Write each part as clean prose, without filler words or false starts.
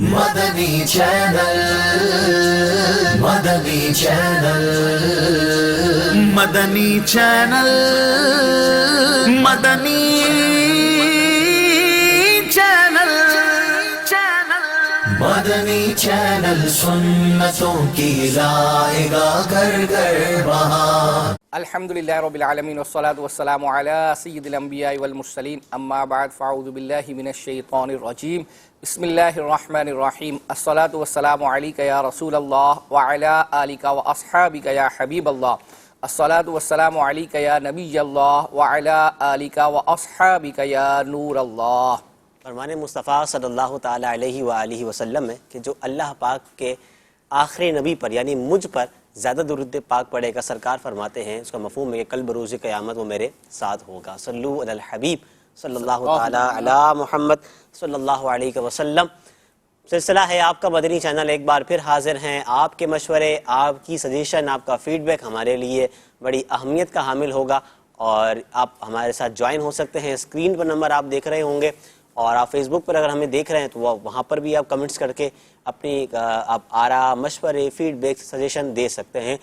مدنی channel, مدنی channel, مدنی channel, مدنی channel, مدنی channel سنتوں کی لائے گا گھر گھر بہار۔ الحمدللہ رب العالمین والصلاة والسلام علی سید الانبیاء والمرسلین، اما بعد فاعوذ باللہ من الشیطان الرجیم، بسم اللہ الرحمن الرحیم۔ الصلاة والسلام علیک یا رسول اللہ وعلی آلک واصحابک یا حبیب اللہ، الصلاة والسلام علیک یا نبی اللہ وعلی آلک واصحابک یا نور اللہ۔ فرمان مصطفیٰ صلی اللہ تعالیٰ علیہ وآلہ وسلم ہے کہ جو اللہ پاک کے آخری نبی پر یعنی مجھ پر زیادہ درود پاک پڑھے گا، سرکار فرماتے ہیں اس کا مفہوم ہے کہ کل بروز قیامت وہ میرے ساتھ ہوگا۔ صلو علی الحبیب صلی اللہ تعالیٰ علی محمد صلی اللہ علیہ وسلم۔ سلسلہ ہے آپ کا مدنی چینل، ایک بار پھر حاضر ہیں۔ آپ کے مشورے، آپ کی سجیشن، آپ کا فیڈ بیک ہمارے لیے بڑی اہمیت کا حامل ہوگا، اور آپ ہمارے ساتھ جوائن ہو سکتے ہیں۔ اسکرین پر نمبر آپ دیکھ رہے ہوں گے، اور آپ فیس بک پر اگر ہمیں دیکھ رہے ہیں تو وہاں پر بھی آپ کمنٹس کر کے اپنی آپ آراء، مشورے، فیڈ بیک، سجیشن دے سکتے ہیں۔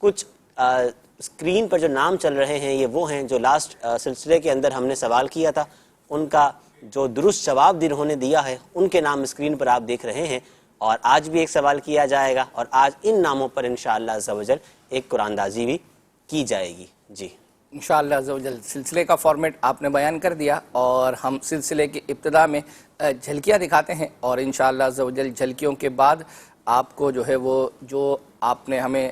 کچھ اسکرین پر جو نام چل رہے ہیں یہ وہ ہیں جو لاسٹ سلسلے کے اندر ہم نے سوال کیا تھا، ان کا جو درست جواب جنہوں نے دیا ہے ان کے نام اسکرین پر آپ دیکھ رہے ہیں، اور آج بھی ایک سوال کیا جائے گا، اور آج ان ناموں پر انشاءاللہ عز و جل ایک قرآن اندازی بھی کی جائے گی۔ جی انشاءاللہ عز و جل سلسلے کا فارمیٹ آپ نے بیان کر دیا، اور ہم سلسلے کی ابتدا میں جھلکیاں دکھاتے ہیں، اور انشاءاللہ عز و جل جھلکیوں کے بعد آپ کو جو ہے وہ جو آپ نے ہمیں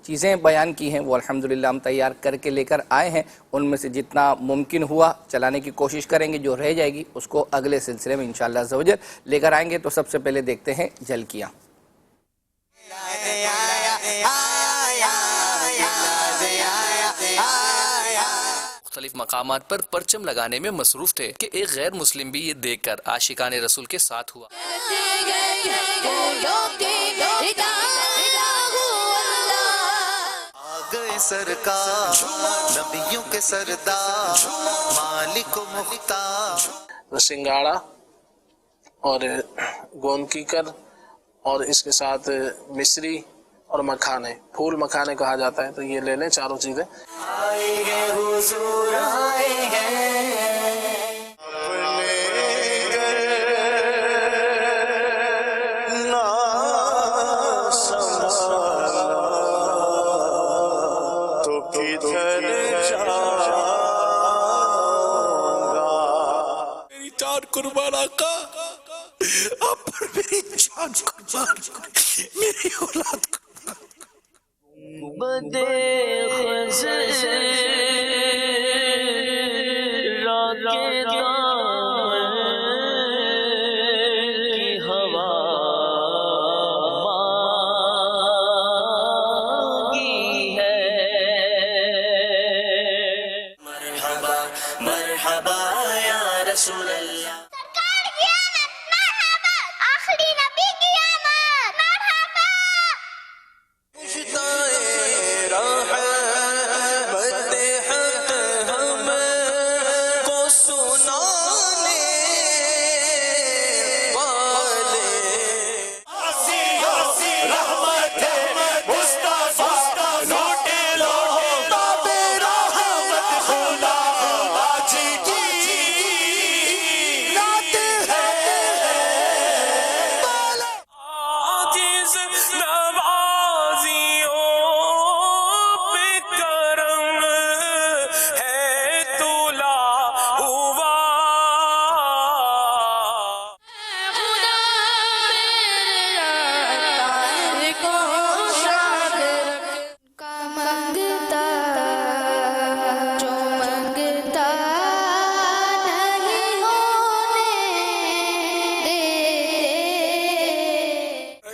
چیزیں بیان کی ہیں وہ الحمدللہ ہم تیار کر کے لے کر آئے ہیں، ان میں سے جتنا ممکن ہوا چلانے کی کوشش کریں گے، جو رہ جائے گی اس کو اگلے سلسلے میں انشاءاللہ عز و جل لے کر آئیں گے۔ تو سب سے پہلے دیکھتے ہیں جھلکیاں۔ مختلف مقامات پر پرچم لگانے میں مصروف تھے کہ ایک غیر مسلم بھی یہ دیکھ کر عاشقان رسول کے ساتھ ہوا۔ آگئے سرکار نبیوں کے سردار مالک و مختار۔ سنگاڑا اور گوند کیکر اور اس کے ساتھ مصری اور مکھانے، پھول مکھانے کہا جاتا ہے، تو یہ لے لیں چاروں چیزیں۔ آئے گے حضور آئے گے قربان آقا، آپ پر میری جان قربان، میری اولاد قربان۔ مرحبا مرحبا یا رسول اللہ۔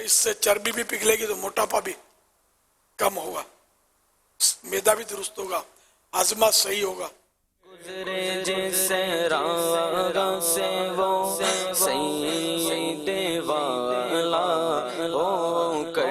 اس سے چربی بھی پگھلے گی تو موٹاپا بھی کم ہوگا، معدہ بھی درست ہوگا، ہاضمہ صحیح ہوگا۔ گزرے جس راہ سے وہ سید والا ہو کر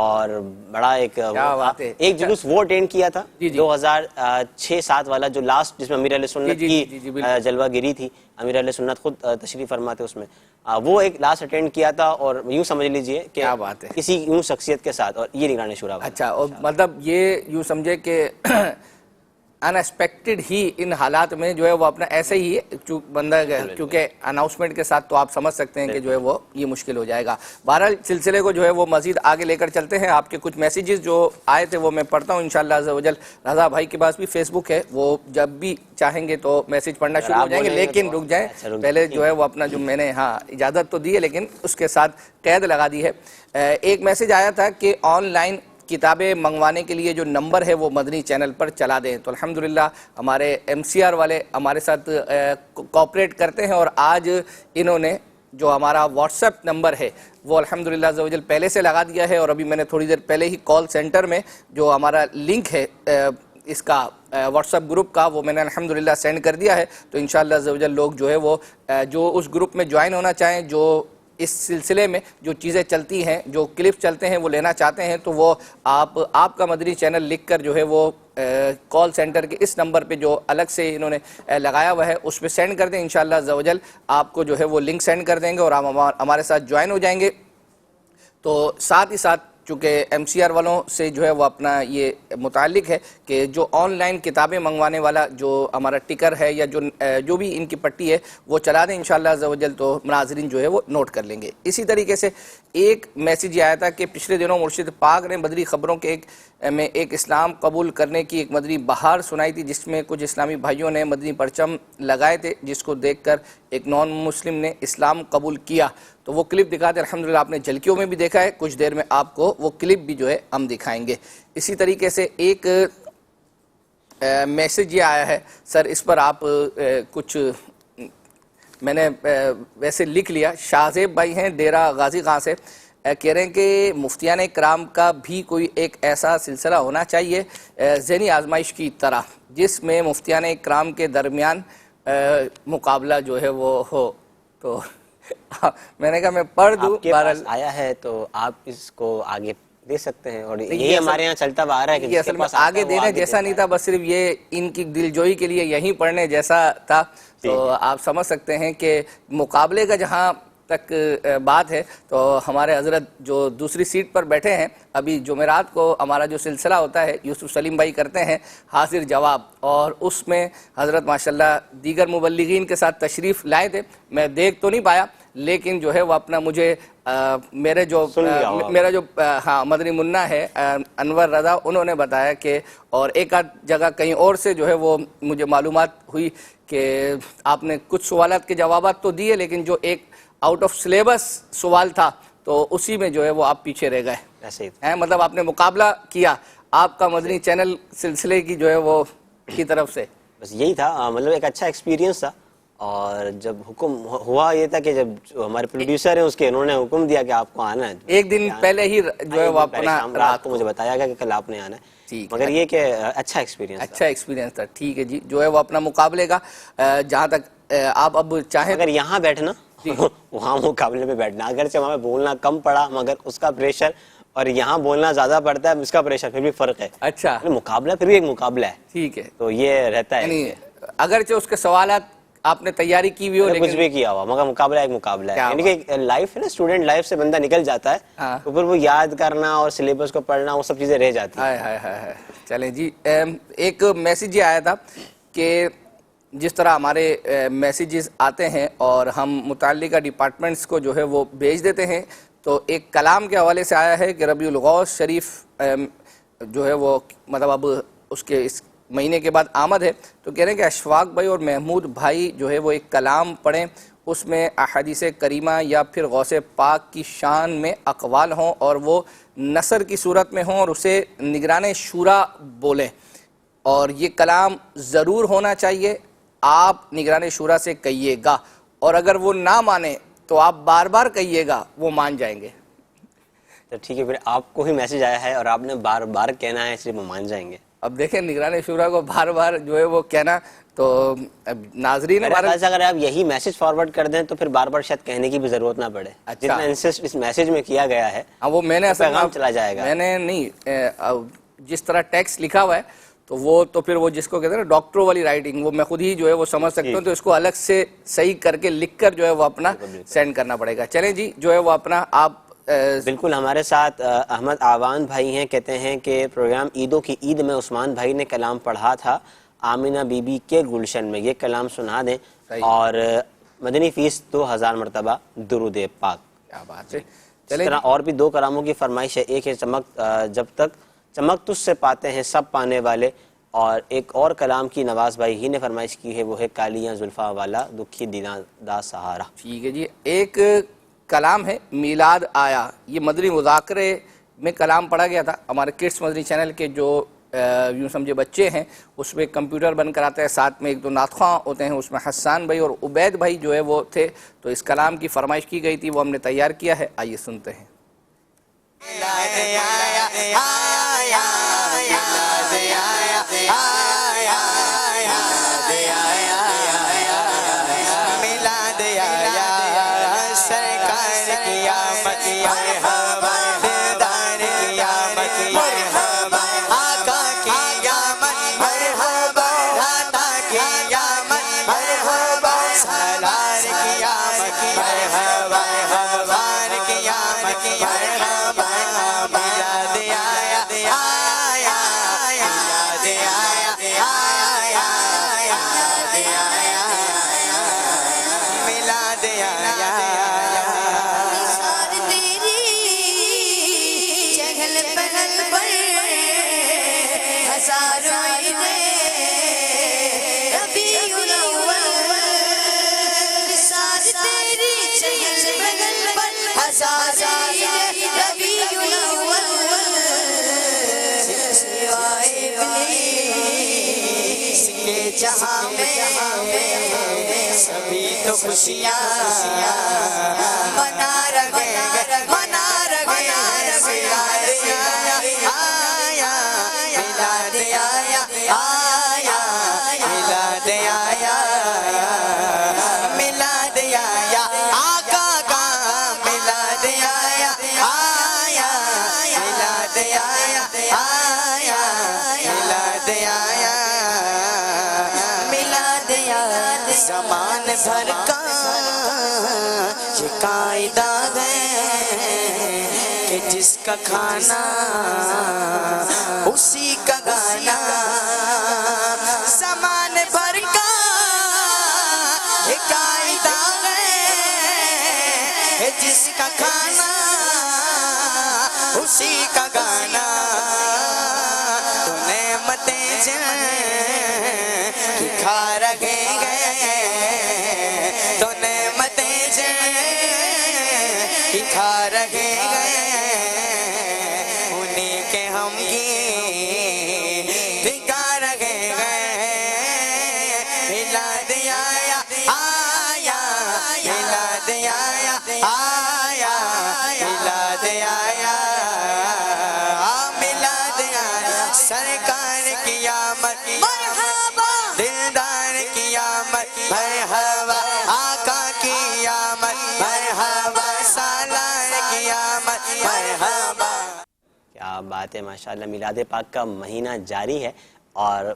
اور بڑا ایک جلوس وہ اٹینڈ کیا تھا 2006-07 والا جو لاسٹ جس میں امیر اہل سنت کی جلوہ گیری تھی. امیر اہل سنت خود تشریف فرماتے اس میں, وہ ایک لاسٹ اٹینڈ کیا تھا, اور یوں سمجھ لیجئے کہ کسی یوں شخصیت کے ساتھ, اور یہ نگران شورا. اچھا, اور مطلب یہ یوں سمجھے کہ ان ایکسپیکٹڈ ہی ان حالات میں جو ہے وہ اپنا ایسے ہی بندہ, کیونکہ اناؤنسمنٹ کے ساتھ تو آپ سمجھ سکتے ہیں کہ جو ہے وہ یہ مشکل ہو جائے گا. بہرحال سلسلے کو جو ہے وہ مزید آگے لے کر چلتے ہیں. آپ کے کچھ میسیجز جو آئے تھے وہ میں پڑھتا ہوں انشاءاللہ عز و جل. رضا بھائی کے پاس بھی فیس بک ہے, وہ جب بھی چاہیں گے تو میسیج پڑھنا شروع ہو جائیں گے, لیکن رک جائیں پہلے جو ہے وہ اپنا جو میں نے اجازت تو دی ہے لیکن اس کے ساتھ قید لگا دی ہے. ایک میسیج آیا تھا کہ آن لائن کتابیں منگوانے کے لیے جو نمبر ہے وہ مدنی چینل پر چلا دیں. تو الحمدللہ ہمارے MCR والے ہمارے ساتھ کوآپریٹ کرتے ہیں, اور آج انہوں نے جو ہمارا واٹس ایپ نمبر ہے وہ الحمدللہ عز و جل پہلے سے لگا دیا ہے, اور ابھی میں نے تھوڑی دیر پہلے ہی کال سینٹر میں جو ہمارا لنک ہے اس کا واٹس ایپ گروپ کا وہ میں نے الحمدللہ سینڈ کر دیا ہے. تو انشاءاللہ عز و جل لوگ جو ہے وہ جو اس گروپ میں جوائن ہونا چاہیں, جو اس سلسلے میں جو چیزیں چلتی ہیں, جو کلپ چلتے ہیں وہ لینا چاہتے ہیں, تو وہ آپ کا مدنی چینل لکھ کر جو ہے وہ کال سینٹر کے اس نمبر پہ جو الگ سے انہوں نے لگایا ہوا ہے اس پہ سینڈ کر دیں. انشاءاللہ عز و جل آپ کو جو ہے وہ لنک سینڈ کر دیں گے اور آپ ہمارے ساتھ جوائن ہو جائیں گے. تو ساتھ ہی ساتھ چونکہ MCR والوں سے جو ہے وہ اپنا یہ متعلق ہے کہ جو آن لائن کتابیں منگوانے والا جو ہمارا ٹکر ہے یا جو بھی ان کی پٹی ہے وہ چلا دیں انشاءاللہ عز و جل, تو ناظرین جو ہے وہ نوٹ کر لیں گے. اسی طریقے سے ایک میسیج یہ آیا تھا کہ پچھلے دنوں مرشد پاک نے بدری خبروں کے ایک اسلام قبول کرنے کی ایک مدنی بہار سنائی تھی, جس میں کچھ اسلامی بھائیوں نے مدنی پرچم لگائے تھے, جس کو دیکھ کر ایک نان مسلم نے اسلام قبول کیا. تو وہ کلپ دکھاتے الحمدللہ آپ نے جھلکیوں میں بھی دیکھا ہے, کچھ دیر میں آپ کو وہ کلپ بھی جو ہے ہم دکھائیں گے. اسی طریقے سے ایک میسیج یہ آیا ہے سر, اس پر آپ کچھ میں نے ویسے لکھ لیا. شاہزیب بھائی ہیں ڈیرہ غازی خان سے, کہہ رہے ہیں کہ مفتیان کرام کا بھی کوئی ایک ایسا سلسلہ ہونا چاہیے ذہنی آزمائش کی طرح, جس میں مفتیان کرام کے درمیان مقابلہ جو ہے وہ ہو. تو میں نے کہا میں پڑھ دوں, آپ کے پاس آیا ہے تو آپ اس کو آگے دے سکتے ہیں, اور یہ ہمارے یہاں چلتا ہوا آ رہا ہے کہ یہ اصل میں آگے دینے جیسا نہیں تھا, بس صرف یہ ان کی دلجوئی کے لیے یہیں پڑھنے جیسا تھا. تو آپ سمجھ سکتے ہیں کہ مقابلے کا جہاں تک بات ہے تو ہمارے حضرت جو دوسری سیٹ پر بیٹھے ہیں, ابھی جمعرات کو ہمارا جو سلسلہ ہوتا ہے یوسف سلیم بھائی کرتے ہیں حاضر جواب, اور اس میں حضرت ماشاءاللہ دیگر مبلغین کے ساتھ تشریف لائے تھے. میں دیکھ تو نہیں پایا لیکن جو ہے وہ اپنا مجھے میرا جو مدنی منا ہے انور رضا, انہوں نے بتایا کہ, اور ایک آدھ جگہ کہیں اور سے جو ہے وہ مجھے معلومات ہوئی کہ آپ نے کچھ سوالات کے جوابات تو دیے, لیکن جو ایک آؤٹ آف سلیبس سوال تھا تو اسی میں جو ہے وہ آپ پیچھے رہ گئے. ایسے ہی مطلب آپ نے مقابلہ کیا آپ کا مدنی چینل سلسلے کی جو ہے وہ کی طرف سے. بس یہی تھا, مطلب ایک اچھا ایکسپیرینس تھا. اور جب حکم ہوا یہ تھا کہ جب ہمارے پروڈیوسر ہیں اس کے انہوں نے حکم دیا کہ آپ کو آنا ہے, ایک دن پہلے ہی جو ہے وہ اپنا رات کو مجھے بتایا گیا کہ کل آپ نے آنا ہے, مگر یہ کہ اچھا ایکسپیرینس تھا. ٹھیک ہے جی, جو ہے وہ اپنا مقابلے کا جہاں تک آپ اب چاہیں اگر یہاں بیٹھنا وہاں مقابلے پہ بیٹھنا, اگرچہ وہاں پہ بولنا کم پڑا مگر اس کا پریشر اور یہاں بولنا زیادہ پڑتا ہے, اس کا پریشر پھر بھی فرق ہے. اچھا, مقابلہ پھر بھی ایک مقابلہ ہے. ٹھیک ہے, تو یہ رہتا ہے, اگرچہ اس کے سوالات آپ نے تیاری کی ہوئی ہو لیکن کچھ بھی کیا ہوا مگر مقابلہ ایک مقابلہ ہے. یعنی کہ لائف ہے نا, اسٹوڈنٹ لائف سے بندہ نکل جاتا ہے تو پھر وہ یاد کرنا اور سلیبس کو پڑھنا وہ سب چیزیں رہ جاتی ہیں. چلیں جی, ایک میسیج یہ آیا تھا کہ جس طرح ہمارے میسیجز آتے ہیں اور ہم متعلقہ ڈپارٹمنٹس کو جو ہے وہ بھیج دیتے ہیں, تو ایک کلام کے حوالے سے آیا ہے کہ ربیع الاوّل شریف جو ہے وہ مطلب اب اس کے اس مہینے کے بعد آمد ہے, تو کہہ رہے ہیں کہ اشفاق بھائی اور محمود بھائی جو ہے وہ ایک کلام پڑھیں, اس میں احادیث کریمہ یا پھر غوث پاک کی شان میں اقوال ہوں اور وہ نثر کی صورت میں ہوں, اور اسے نگران شورا بولیں, اور یہ کلام ضرور ہونا چاہیے. آپ نگران شورا سے کہیے گا, اور اگر وہ نہ مانے تو آپ بار بار کہیے گا, وہ مان جائیں گے. تو ٹھیک ہے, پھر آپ کو ہی میسج آیا ہے اور آپ نے بار بار کہنا ہے, اس لیے وہ مان جائیں گے. اب دیکھیں نگران شورا کو بار بار جو ہے وہ کہنا تو اب ناظرین میرے خیال سے اگر آپ یہی میسج فارورڈ کر دیں تو پھر بار بار شاید کہنے کی بھی ضرورت نہ پڑے. جتنا انسسٹ اس میسج میں کیا گیا ہے وہ میں نے پیغام چلا جائے گا. میں نے نہیں جس طرح ٹیکسٹ لکھا ہوا ہے تو وہ تو پھر وہ جس کو کہتے ہیں نا ڈاکٹروں والی رائٹنگ وہ میں خود ہی جو ہے وہ سمجھ سکتا ہوں, تو اس کو الگ سے صحیح کر کے لکھ کر جو ہے وہ اپنا سینڈ کرنا پڑے گا. چلیں جی جو ہے وہ اپنا آپ بالکل ہمارے ساتھ احمد آوان بھائی ہیں, کہتے ہیں کہ پروگرام عیدوں کی عید میں عثمان بھائی نے کلام پڑھا تھا آمینہ بی بی کے گلشن میں, یہ کلام سنا دیں اور مدنی فیس 2000 مرتبہ درود پاک. کیا بات ہے. اس طرح اور بھی 2 کلاموں کی فرمائش ہے. ایک ہے چمک جب تک چمک تجھ سے پاتے ہیں سب پانے والے, اور ایک اور کلام کی نواز بھائی ہی نے فرمائش کی ہے, وہ ہے کالیاں زلفاں والا دکھی دینا دا سہارا. ٹھیک ہے جی. ایک کلام ہے میلاد آیا, یہ مدنی مذاکرے میں کلام پڑھا گیا تھا ہمارے کڈس مدنی چینل کے جو یوں سمجھے بچے ہیں, اس میں کمپیوٹر بن کر آتا ہے, ساتھ میں 1-2 ناطخواں ہوتے ہیں, اس میں حسان بھائی اور عبید بھائی جو ہے وہ تھے, تو اس کلام کی فرمائش کی گئی تھی, وہ ہم نے تیار کیا ہے, آئیے سنتے ہیں. جہاں میں سبھی تو خوشیاں منا رہے میلاد آیا میلاد آیا میلاد آیا آقا کا میلاد آیا میلاد آیا میلاد آیا زمان بھر کا یہ قاعدہ ہے کہ جس کا کھانا اسی کا گانا. زمان بھر کا یہ قاعدہ ہے جس کا کھانا اسی کا گانا. تو نعمتیں کھا رہے تو نعمتیں کھا رہے انہیں کے ہم دکھا رہے میلاد آیا میلاد آیا میلاد آیا میلاد آیا سرکار کی آمد دلدار کی آمد مرحبا آقا کی آمد مرحبا سالار کی آمد مرحبا. کیا بات ہے ماشاءاللہ. میلاد پاک کا مہینہ جاری ہے اور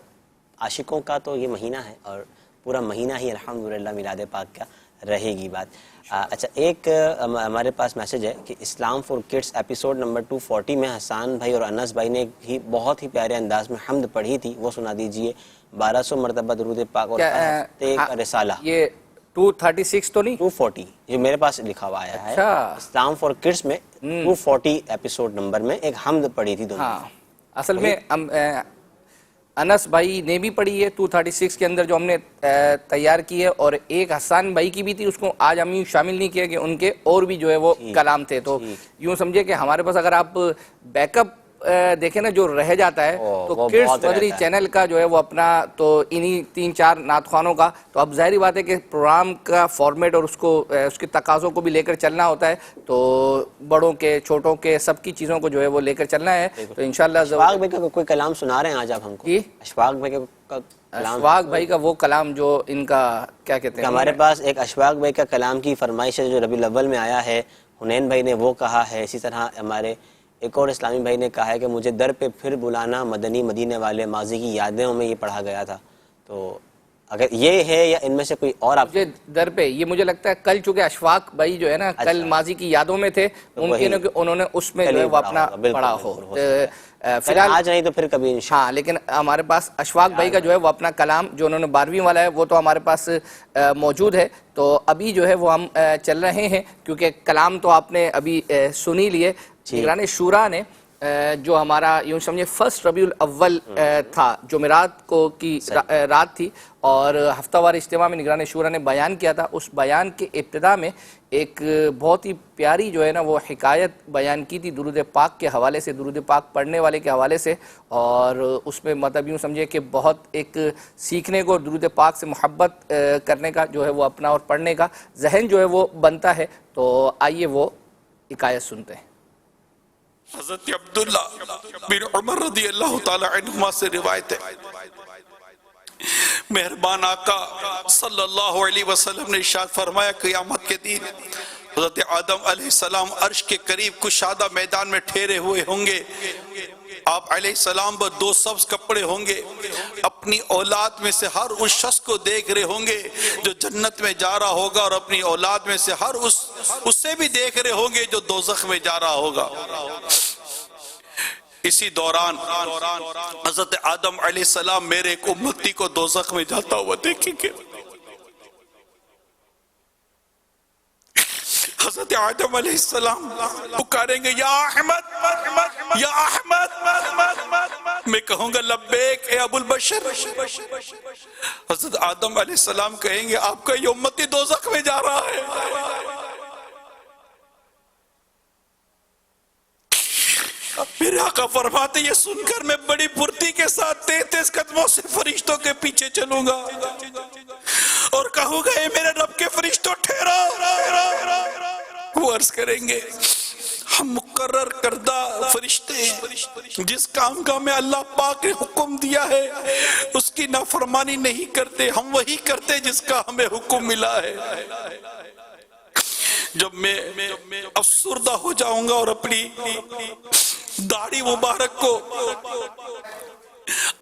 عاشقوں کا تو یہ مہینہ ہے اور پورا مہینہ ہی الحمدللہ میلاد پاک کا رہے گی بات. اچھا ایک ہمارے پاس میسج ہے کہ اسلام فور کڈس ایپیسوڈ نمبر 240 میں حسان بھائی اور انس بھائی نے بھی بہت ہی پیارے انداز میں حمد پڑھی تھی, وہ سنا دیجئے. 1200 مرتبہ درود پاک اور ایک رسالہ. یہ 236 تو نہیں 240 جو میرے پاس لکھا ہوا آیا ہے. اسلام فور کڈس میں 240 ایپیسوڈ نمبر میں ایک حمد پڑھی تھی دونوں. اصل میں انس بھائی نے بھی پڑھی ہے 236 کے اندر جو ہم نے تیار کی ہے, اور ایک حسان بھائی کی بھی تھی, اس کو آج ہم یوں شامل نہیں کیا کہ ان کے اور بھی جو ہے وہ کلام تھے. تو یوں سمجھے کہ ہمارے پاس اگر آپ بیک اپ دیکھیں نا جو رہ جاتا ہے تو وہ کڈس بہت مدری رہتا ہے۔ چینل کا جو ہے وہ اپنا تو انہی 3-4 نعت خوانوں کا، تو اب ظاہری بات ہے کہ پروگرام کا فارمیٹ اور اس کے تقاضوں کو بھی لے کر چلنا ہوتا ہے، تو بڑوں کے چھوٹوں کے سب کی چیزوں کو جو ہے وہ لے کر چلنا ہے، تو انشاءاللہ اشفاق بھائی کا کوئی کلام سنا رہے ہیں آج آپ ہم کو؟ جی اشفاق بھائی کا کلام، اشفاق بھائی کا وہ کلام جو ان کا کیا کہتے ہیں، ہمارے پاس ایک اشفاق بھائی کا کلام کی فرمائش ہے جو ربیع الاول میں آیا ہے، حنین بھائی نے وہ کہا ہے، اسی طرح ہمارے ایک اور اسلامی بھائی نے کہا ہے کہ مجھے در پہ پھر بلانا مدنی مدینے والے، ماضی کی یادوں میں یہ پڑھا گیا تھا، تو اگر یہ ہے یا ان میں سے کوئی اور آپ مجھے در پہ یہ مجھے لگتا ہے کل چونکہ اشفاق بھائی جو ہے نا کل ماضی کی یادوں میں تھے، ممکن ہے کہ انہوں نے اس میں جو ہے وہ اپنا پڑھا ہو، فی الحال آج نہیں تو پھر کبھی انشاءاللہ۔ ہاں لیکن ہمارے پاس اشفاق بھائی کا جو ہے وہ اپنا کلام جو انہوں نے 12ویں والا ہے وہ تو ہمارے پاس موجود ہے، تو ابھی جو ہے وہ ہم چل رہے ہیں کیونکہ کلام تو آپ نے ابھی سنی لیے، نگران شورا نے جو ہمارا یوں سمجھے فرسٹ ربیع الاول تھا، جمعرات کو کی رات تھی، اور ہفتہ وار اجتماع میں نگران شورا نے بیان کیا تھا، اس بیان کے ابتدا میں ایک بہت ہی پیاری جو ہے نا وہ حکایت بیان کی تھی درود پاک کے حوالے سے، درود پاک پڑھنے والے کے حوالے سے، اور اس میں مطلب یوں سمجھے کہ بہت ایک سیکھنے کو، درود پاک سے محبت کرنے کا جو ہے وہ اپنا اور پڑھنے کا ذہن جو ہے وہ بنتا ہے، تو آئیے وہ حکایت سنتے ہیں۔ حضرت عبداللہ بن عمر رضی اللہ تعالی عنہما سے روایت ہے، مہربان آقا صلی اللہ علیہ وسلم نے ارشاد فرمایا قیامت کے دن حضرت آدم علیہ السلام عرش کے قریب کشادہ میدان میں ٹھہرے ہوئے ہوں گے، آپ علیہ السلام پر 2 سبز کپڑے ہوں گے، اپنی اولاد میں سے ہر اس شخص کو دیکھ رہے ہوں گے جو جنت میں جا رہا ہوگا، اور اپنی اولاد میں سے ہر اسے بھی دیکھ رہے ہوں گے جو دوزخ میں جا رہا ہوگا۔ اسی دوران حضرت آدم علیہ السلام میرے ایک امتی کو دوزخ میں جاتا ہوا دیکھیں گے، حضرت آدم علیہ السلام پکاریں گے یا احمد یا احمد، میں کہوں گا لبیک اے ابو البشر، حضرت آدم علیہ السلام کہیں گے آپ کا یہ امتی دوزخ میں جا رہا ہے۔ میرے آقا فرماتے یہ سن کر میں بڑی پھرتی کے ساتھ 33 قدموں سے فرشتوں کے پیچھے چلوں گا اور کہوں گا اے میرے رب کے فرشتوں ٹھہرو، وہ عرض کریں گے ہم مقرر کردہ فرشتے ہیں، جس کام کا میں اللہ پاک نے حکم دیا ہے اس کی نافرمانی نہیں کرتے، ہم وہی کرتے جس کا ہمیں حکم ملا ہے۔ جب میں افسردہ ہو جاؤں گا اور اپنی داڑھی مبارک کو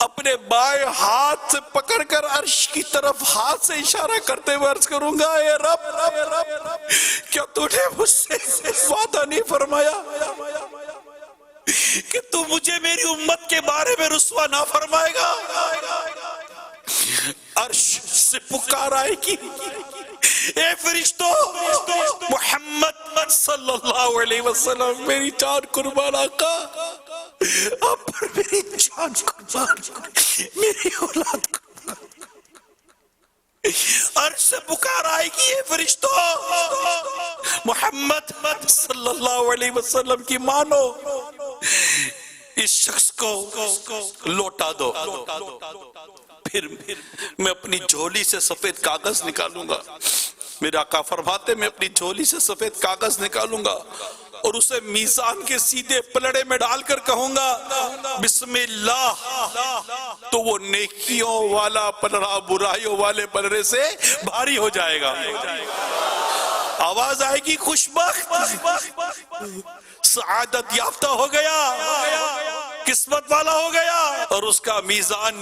اپنے بائیں ہاتھ سے پکڑ کر عرش کی طرف ہاتھ سے اشارہ کرتے ہوئے عرض کروں گا اے رب کیا تو نے مجھ سے وعدہ نہیں فرمایا کہ تو مجھے میری امت کے بارے میں رسوا نہ فرمائے گا؟ عرش سے پکار آئے گی اے فرشتوں، محمد صلی اللہ علیہ وسلم میری جان قربان آقا، آپ پر میری جان قربان، میری اولاد قربان۔ عرش سے پکار آئے گی اے فرشتوں، محمد صلی اللہ علیہ وسلم کی مانو، اس شخص کو لوٹا دو۔ پھر میں اپنی جھولی سے سفید کاغذ نکالوں گا، میرے آقا فرماتے میں اپنی جھولی سے سفید کاغذ نکالوں گا اور اسے میزان کے سیدھے پلڑے میں ڈال کر کہوں گا بسم اللہ، تو وہ نیکیوں والا پلڑا برائیوں والے پلڑے سے بھاری ہو جائے گا۔ آواز آئے گی خوشبخت، سعادت یافتہ ہو گیا، قسمت والا ہو گیا، اور اس کا میزان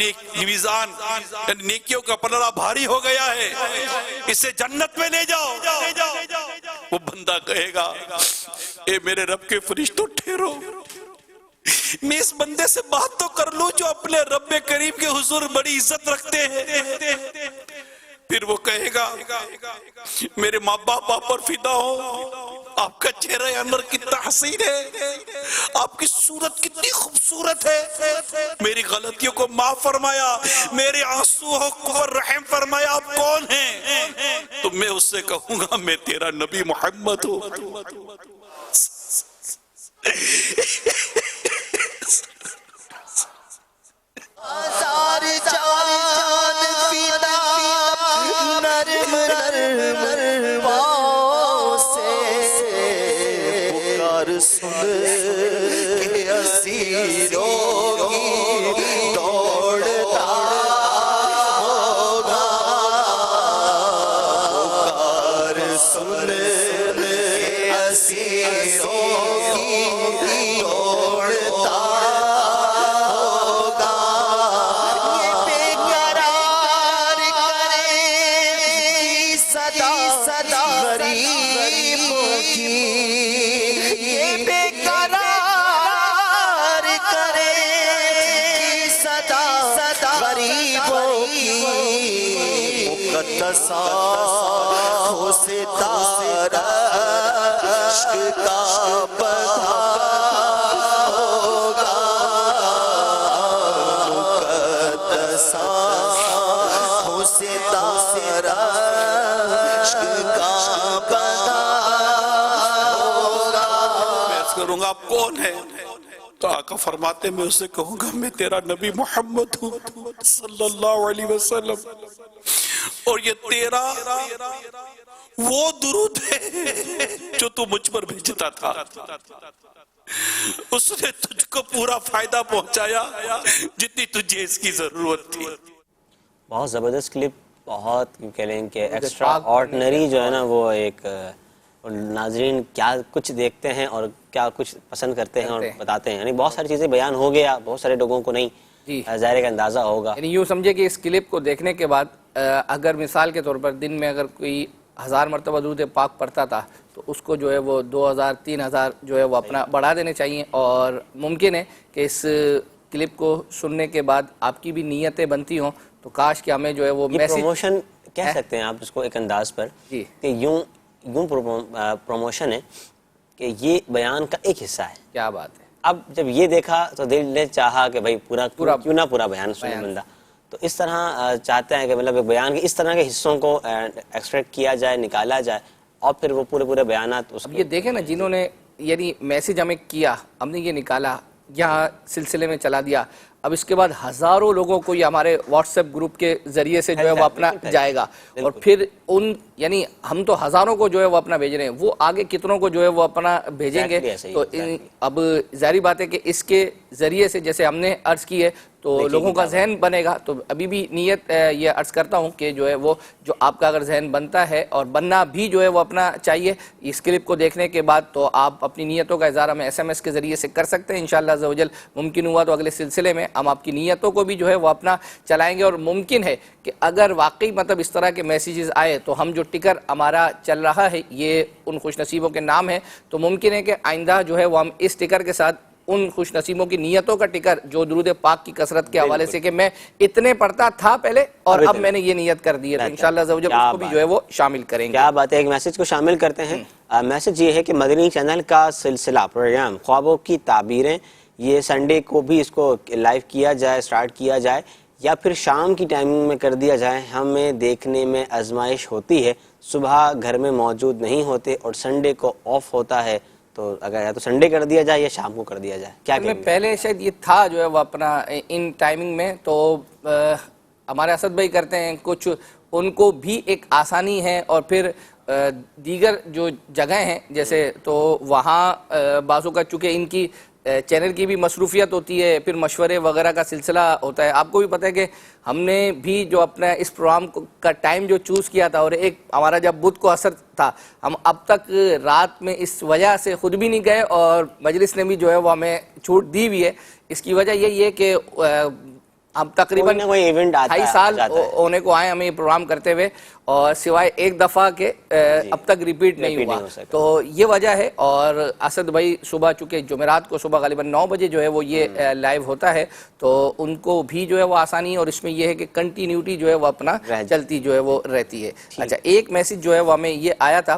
نیکیوں کا پلڑا بھاری ہو گیا ہے، اسے جنت میں لے جاؤ۔ وہ بندہ کہے گا اے میرے رب کے فرشتوں ٹھہرو، میں اس بندے سے بات تو کر لوں جو اپنے رب کریم کے حضور بڑی عزت رکھتے ہیں۔ پھر وہ کہے گا میرے ماں باپ آپ پر فدا ہو، آپ کا چہرہ انور کتنا حسین ہے، آپ کی صورت کتنی خوبصورت ہے، میری غلطیوں کو معاف فرمایا، میرے آنسوؤں کو رحم فرمایا، آپ کون ہیں؟ تو میں اس سے کہوں گا میں تیرا نبی محمد ہوں۔ اسیروں کی دوڑتا ہوگا پکار سن کے اسیروں کی دوڑتا ہوگا یہ بے قرار کرے صدا غریبوں کی یہ بے قرار کرے صدا غریبوں کی مقدسہ ہو ستارہ عشق کا بندھا ہوگا مقدسہ ہو ستارہ عشق کا بندھا ہوگا. میں عرض کروں گا آپ کون ہیں تو آقا فرماتے میں اسے کہوں گا میں تیرا نبی محمد ہوں صلی اللہ علیہ وسلم اور یہ تیرا وہ درود ہے جو تو مجھ پر بھیجتا تھا. اس نے تجھ کو پورا فائدہ پہنچایا جتنی تجھے اس کی ضرورت تھی. بہت زبردست کلپ, بہت کہہ لیں کہ ایکسٹرا آرڈنری جو ہے نا وہ ایک ناظرین کیا کچھ دیکھتے ہیں اور کیا کچھ پسند کرتے ہیں اور بتاتے ہیں. یعنی بہت ساری چیزیں بیان ہو گیا, بہت سارے لوگوں کو نہیں ظاہر کا اندازہ ہوگا. یعنی یوں سمجھے کہ اس کلپ کو دیکھنے کے بعد اگر مثال کے طور پر دن میں اگر کوئی 1000 مرتبہ درود پاک پڑھتا تھا تو اس کو جو ہے وہ 2000 3000 جو ہے وہ اپنا بڑھا دینے چاہیے. اور ممکن ہے کہ اس کلپ کو سننے کے بعد آپ کی بھی نیتیں بنتی ہوں تو کاش کہ ہمیں جو ہے وہ میسج پروموشن کہہ سکتے ہیں آپ اس کو ایک انداز پر کہ یوں پروموشن ہے کہ یہ بیان کا ایک حصہ ہے. کیا بات ہے. اب جب یہ دیکھا تو دل نے چاہا کہ بھائی پورا کیوں نہ پورا بیان سنے بندہ. تو اس طرح چاہتے ہیں کہ مطلب ایک بیان کے اس طرح کے حصوں کو ایکسٹریکٹ کیا جائے, نکالا جائے اور پھر وہ پورے بیانات اس. اب یہ دیکھیں نا جنہوں نے یعنی میسج ہمیں کیا, ہم نے یہ نکالا یہاں سلسلے میں چلا دیا, اب اس کے بعد ہزاروں لوگوں کو یہ ہمارے واٹس ایپ گروپ کے ذریعے سے جو ہے وہ اپنا جائے گا اور پھر ان یعنی ہم تو ہزاروں کو جو ہے وہ اپنا بھیج رہے ہیں, وہ آگے کتنوں کو جو ہے وہ اپنا بھیجیں گے. تو اب ظاہری بات ہے کہ اس کے ذریعے سے جیسے ہم نے عرض کی ہے تو لوگوں کا ذہن بنے گا. تو ابھی بھی نیت یہ عرض کرتا ہوں کہ جو ہے وہ جو آپ کا اگر ذہن بنتا ہے اور بننا بھی جو ہے وہ اپنا چاہیے اس کلپ کو دیکھنے کے بعد, تو آپ اپنی نیتوں کا اظہار ہمیں SMS کے ذریعے سے کر سکتے ہیں. انشاءاللہ عز و جل ممکن ہوا تو اگلے سلسلے میں ہم آپ کی نیتوں کو بھی جو ہے وہ اپنا چلائیں گے. اور ممکن ہے کہ اگر واقعی مطلب اس طرح کے میسیجز آئے تو ہم جو ٹکر ہمارا چل رہا ہے یہ ان خوش نصیبوں کے نام ہے, تو ممکن ہے کہ آئندہ جو ہے وہ ہم اس ٹکر کے ساتھ ان خوش نصیبوں کی نیتوں کا ٹکر جو درود پاک کی کثرت کے حوالے سے کہ میں اتنے پڑھتا تھا پہلے اور اب میں نے یہ نیت کر دی ہے, تو انشاءاللہ عز و جل اس کو بھی جو ہے وہ شامل کریں گے. کیا بات ہے, ایک میسج کو شامل کرتے ہیں. میسج یہ ہے کہ مدنی چینل کا سلسلہ پروگرام خوابوں کی تعبیریں یہ سنڈے کو بھی اس کو لائیو کیا جائے, سٹارٹ کیا جائے یا پھر شام کی ٹائمنگ میں کر دیا جائے. ہمیں دیکھنے میں آزمائش ہوتی ہے, صبح گھر میں موجود نہیں ہوتے اور سنڈے کو آف ہوتا ہے, تو اگر یا تو سنڈے کر دیا جائے یا شام کو کر دیا جائے. کیا میں پہلے شاید یہ تھا جو ہے وہ اپنا ان ٹائمنگ میں, تو ہمارے اسد بھائی کرتے ہیں کچھ, ان کو بھی ایک آسانی ہے. اور پھر دیگر جو جگہیں ہیں جیسے تو وہاں بعضوں کا چونکہ ان کی چینل کی بھی مصروفیت ہوتی ہے, پھر مشورے وغیرہ کا سلسلہ ہوتا ہے. آپ کو بھی پتہ ہے کہ ہم نے بھی جو اپنا اس پروگرام کا ٹائم جو چوز کیا تھا اور ایک ہمارا جب بدھ کو اثر تھا, ہم اب تک رات میں اس وجہ سے خود بھی نہیں گئے اور مجلس نے بھی جو ہے وہ ہمیں چھوٹ دی ہوئی ہے. اس کی وجہ یہی ہے کہ ہم تقریباً 2.5 سال ہونے کو آئے ہمیں یہ پروگرام کرتے ہوئے اور سوائے ایک دفعہ کے اب تک ریپیٹ نہیں ہوا, تو یہ وجہ ہے. اور اسد بھائی صبح چونکہ جمعرات کو صبح غالباً 9 بجے جو ہے وہ یہ لائیو ہوتا ہے, تو ان کو بھی جو ہے وہ آسانی ہے اور اس میں یہ ہے کہ کنٹینیوٹی جو ہے وہ اپنا چلتی جو ہے وہ رہتی ہے. اچھا, ایک میسج جو ہے وہ ہمیں یہ آیا تھا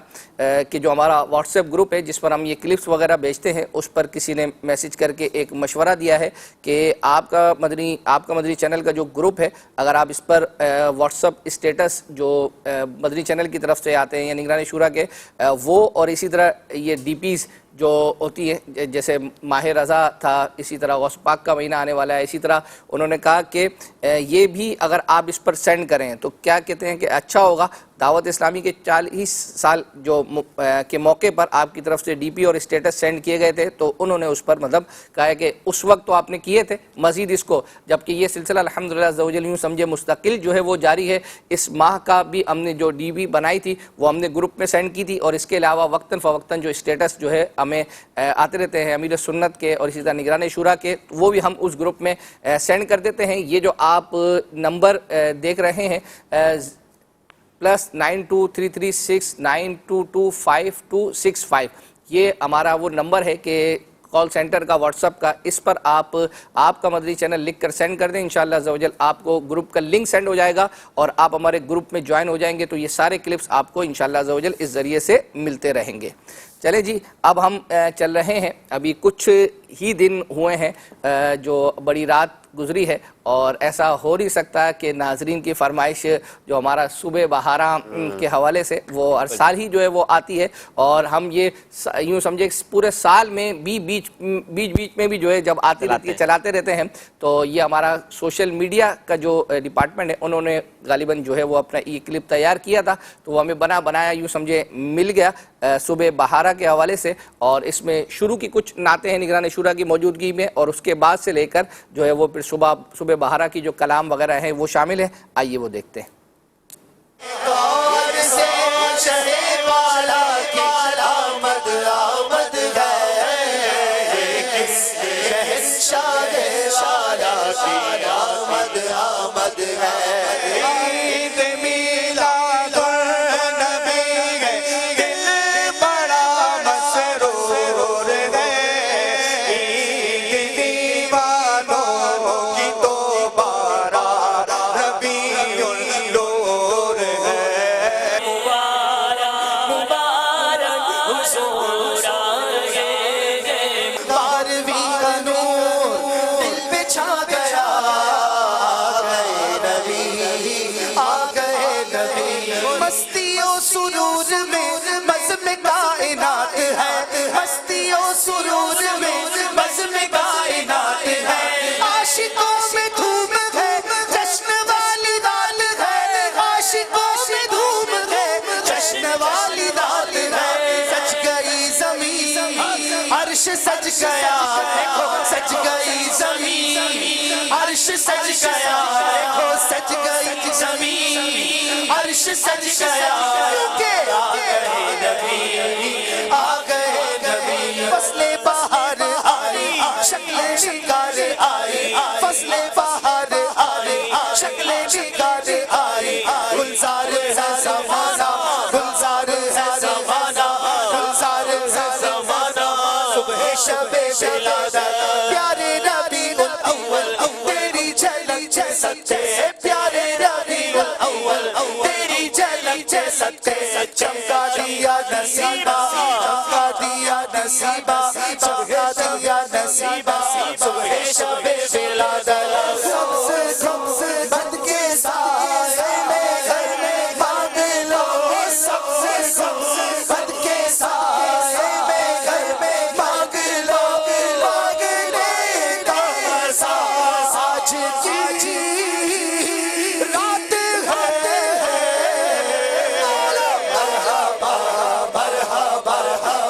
کہ جو ہمارا واٹس ایپ گروپ ہے جس پر ہم یہ کلپس وغیرہ بیچتے ہیں, اس پر کسی نے میسج کر کے ایک مشورہ دیا ہے کہ آپ کا مدنی چینل کا جو گروپ ہے, اگر آپ اس پر واٹس ایپ اسٹیٹس جو مدنی چینل کی طرف سے آتے ہیں یا نگران شورا کے وہ, اور اسی طرح یہ ڈی پیز جو ہوتی ہے، جیسے ماہ رضا تھا، اسی طرح غوث پاک کا مہینہ آنے والا ہے، اسی طرح انہوں نے کہا کہ یہ بھی اگر آپ اس پر سینڈ کریں تو کیا کہتے ہیں کہ اچھا ہوگا۔ دعوت اسلامی کے 40 سال جو کے موقع پر آپ کی طرف سے ڈی پی اور اسٹیٹس سینڈ کیے گئے تھے، تو انہوں نے اس پر مطلب کہا ہے کہ اس وقت تو آپ نے کیے تھے، مزید اس کو، جبکہ یہ سلسلہ الحمدللہ عز و جل یوں سمجھے مستقل جو ہے وہ جاری ہے۔ اس ماہ کا بھی ہم نے جو ڈی پی بنائی تھی وہ ہم نے گروپ میں سینڈ کی تھی، اور اس کے علاوہ وقتاً فوقتاً جو اسٹیٹس جو ہے ہمیں آتے رہتے ہیں امیر سنت کے اور اسی طرح نگران شورا کے، وہ بھی ہم اس گروپ میں سینڈ کر دیتے ہیں۔ یہ جو آپ نمبر دیکھ رہے ہیں +923369225265، یہ ہمارا وہ نمبر ہے کہ کال سینٹر کا، واٹس ایپ کا، اس پر آپ کا مدنی چینل لکھ کر سینڈ کر دیں، انشاءاللہ عز و جل آپ کو گروپ کا لنک سینڈ ہو جائے گا اور آپ ہمارے گروپ میں جوائن ہو جائیں گے، تو یہ سارے کلپس آپ کو انشاءاللہ عز و جل اس ذریعے سے ملتے رہیں گے۔ چلیں جی، اب ہم چل رہے ہیں، ابھی کچھ ہی دن ہوئے ہیں جو بڑی رات گزری ہے، اور ایسا ہو نہیں سکتا کہ ناظرین کی فرمائش جو ہمارا صبح بہارا کے حوالے سے وہ ہر سال ہی جو ہے وہ آتی ہے، اور ہم یہ یوں سمجھے پورے سال میں بیچ میں بھی جو ہے جب آتی رہتی ہے چلاتے رہتے ہیں، تو یہ ہمارا سوشل میڈیا کا جو ڈپارٹمنٹ ہے انہوں نے غالباً جو ہے وہ اپنا ای کلپ تیار کیا تھا، تو وہ ہمیں بنایا یوں سمجھے مل گیا صبح بہارا کے حوالے سے، اور اس میں شروع کی کچھ نعتیں ہیں نگران شورا کی موجودگی میں، اور اس کے بعد سے لے کر جو ہے وہ پھر صبح بہارا کی جو کلام وغیرہ ہیں وہ شامل ہیں۔ آئیے وہ دیکھتے ہیں۔ سج گیا، سج گئی زمین، عرش سج گیا، سج گئی زمین، عرش سج گیا، آ گئے نبی، فصل بہار آئی، شکل شکار آئی، فصل بہار آئی، شکل شکار آئی، گلزار ہے زمانہ، گلزار ہے زمانہ، گلزار ہے زمانہ، صبح شب ولادت، پیارے ربیع الاول تیری جھلک جیسے، پیارے ربیع الاول تیری جھلک جیسے، چمکا دیا نصیبہ، چمکا دیا نصیبہ، چمکا دیا نصیبہ، صبح شب ولادت، سب سے بد کے سائے میں گھر میں بادلوں، سب سے بد کے سائے میں گھر میں بادلوں، باغنے کا ساز آج کی رات ہے، مرحبا مرحبا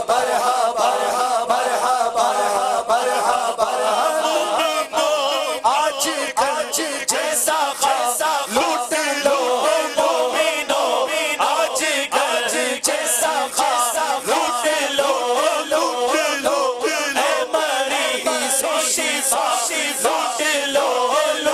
مرحبا مرحبا مرحبا، آج گنج جیسا خاصا لوٹ لو مومنو، آج گنج جیسا خاصا لوٹ لو، لوٹ لو، اے مری سوشی سوشی لوٹ لو،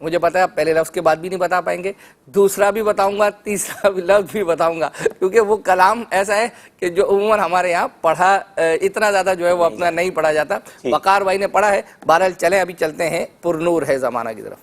مجھے پتا ہے پہلے لفظ کے بعد بھی نہیں بتا پائیں گے, دوسرا بھی بتاؤں گا, تیسرا بھی لفظ بھی بتاؤں گا, کیونکہ وہ کلام ایسا ہے کہ جو عموماً ہمارے یہاں پڑھا اتنا زیادہ جو ہے وہ اپنا نہیں پڑھا جاتا. وقار بھائی نے پڑھا ہے. بہرحال چلیں ابھی چلتے ہیں پر نور ہے زمانہ کی طرف.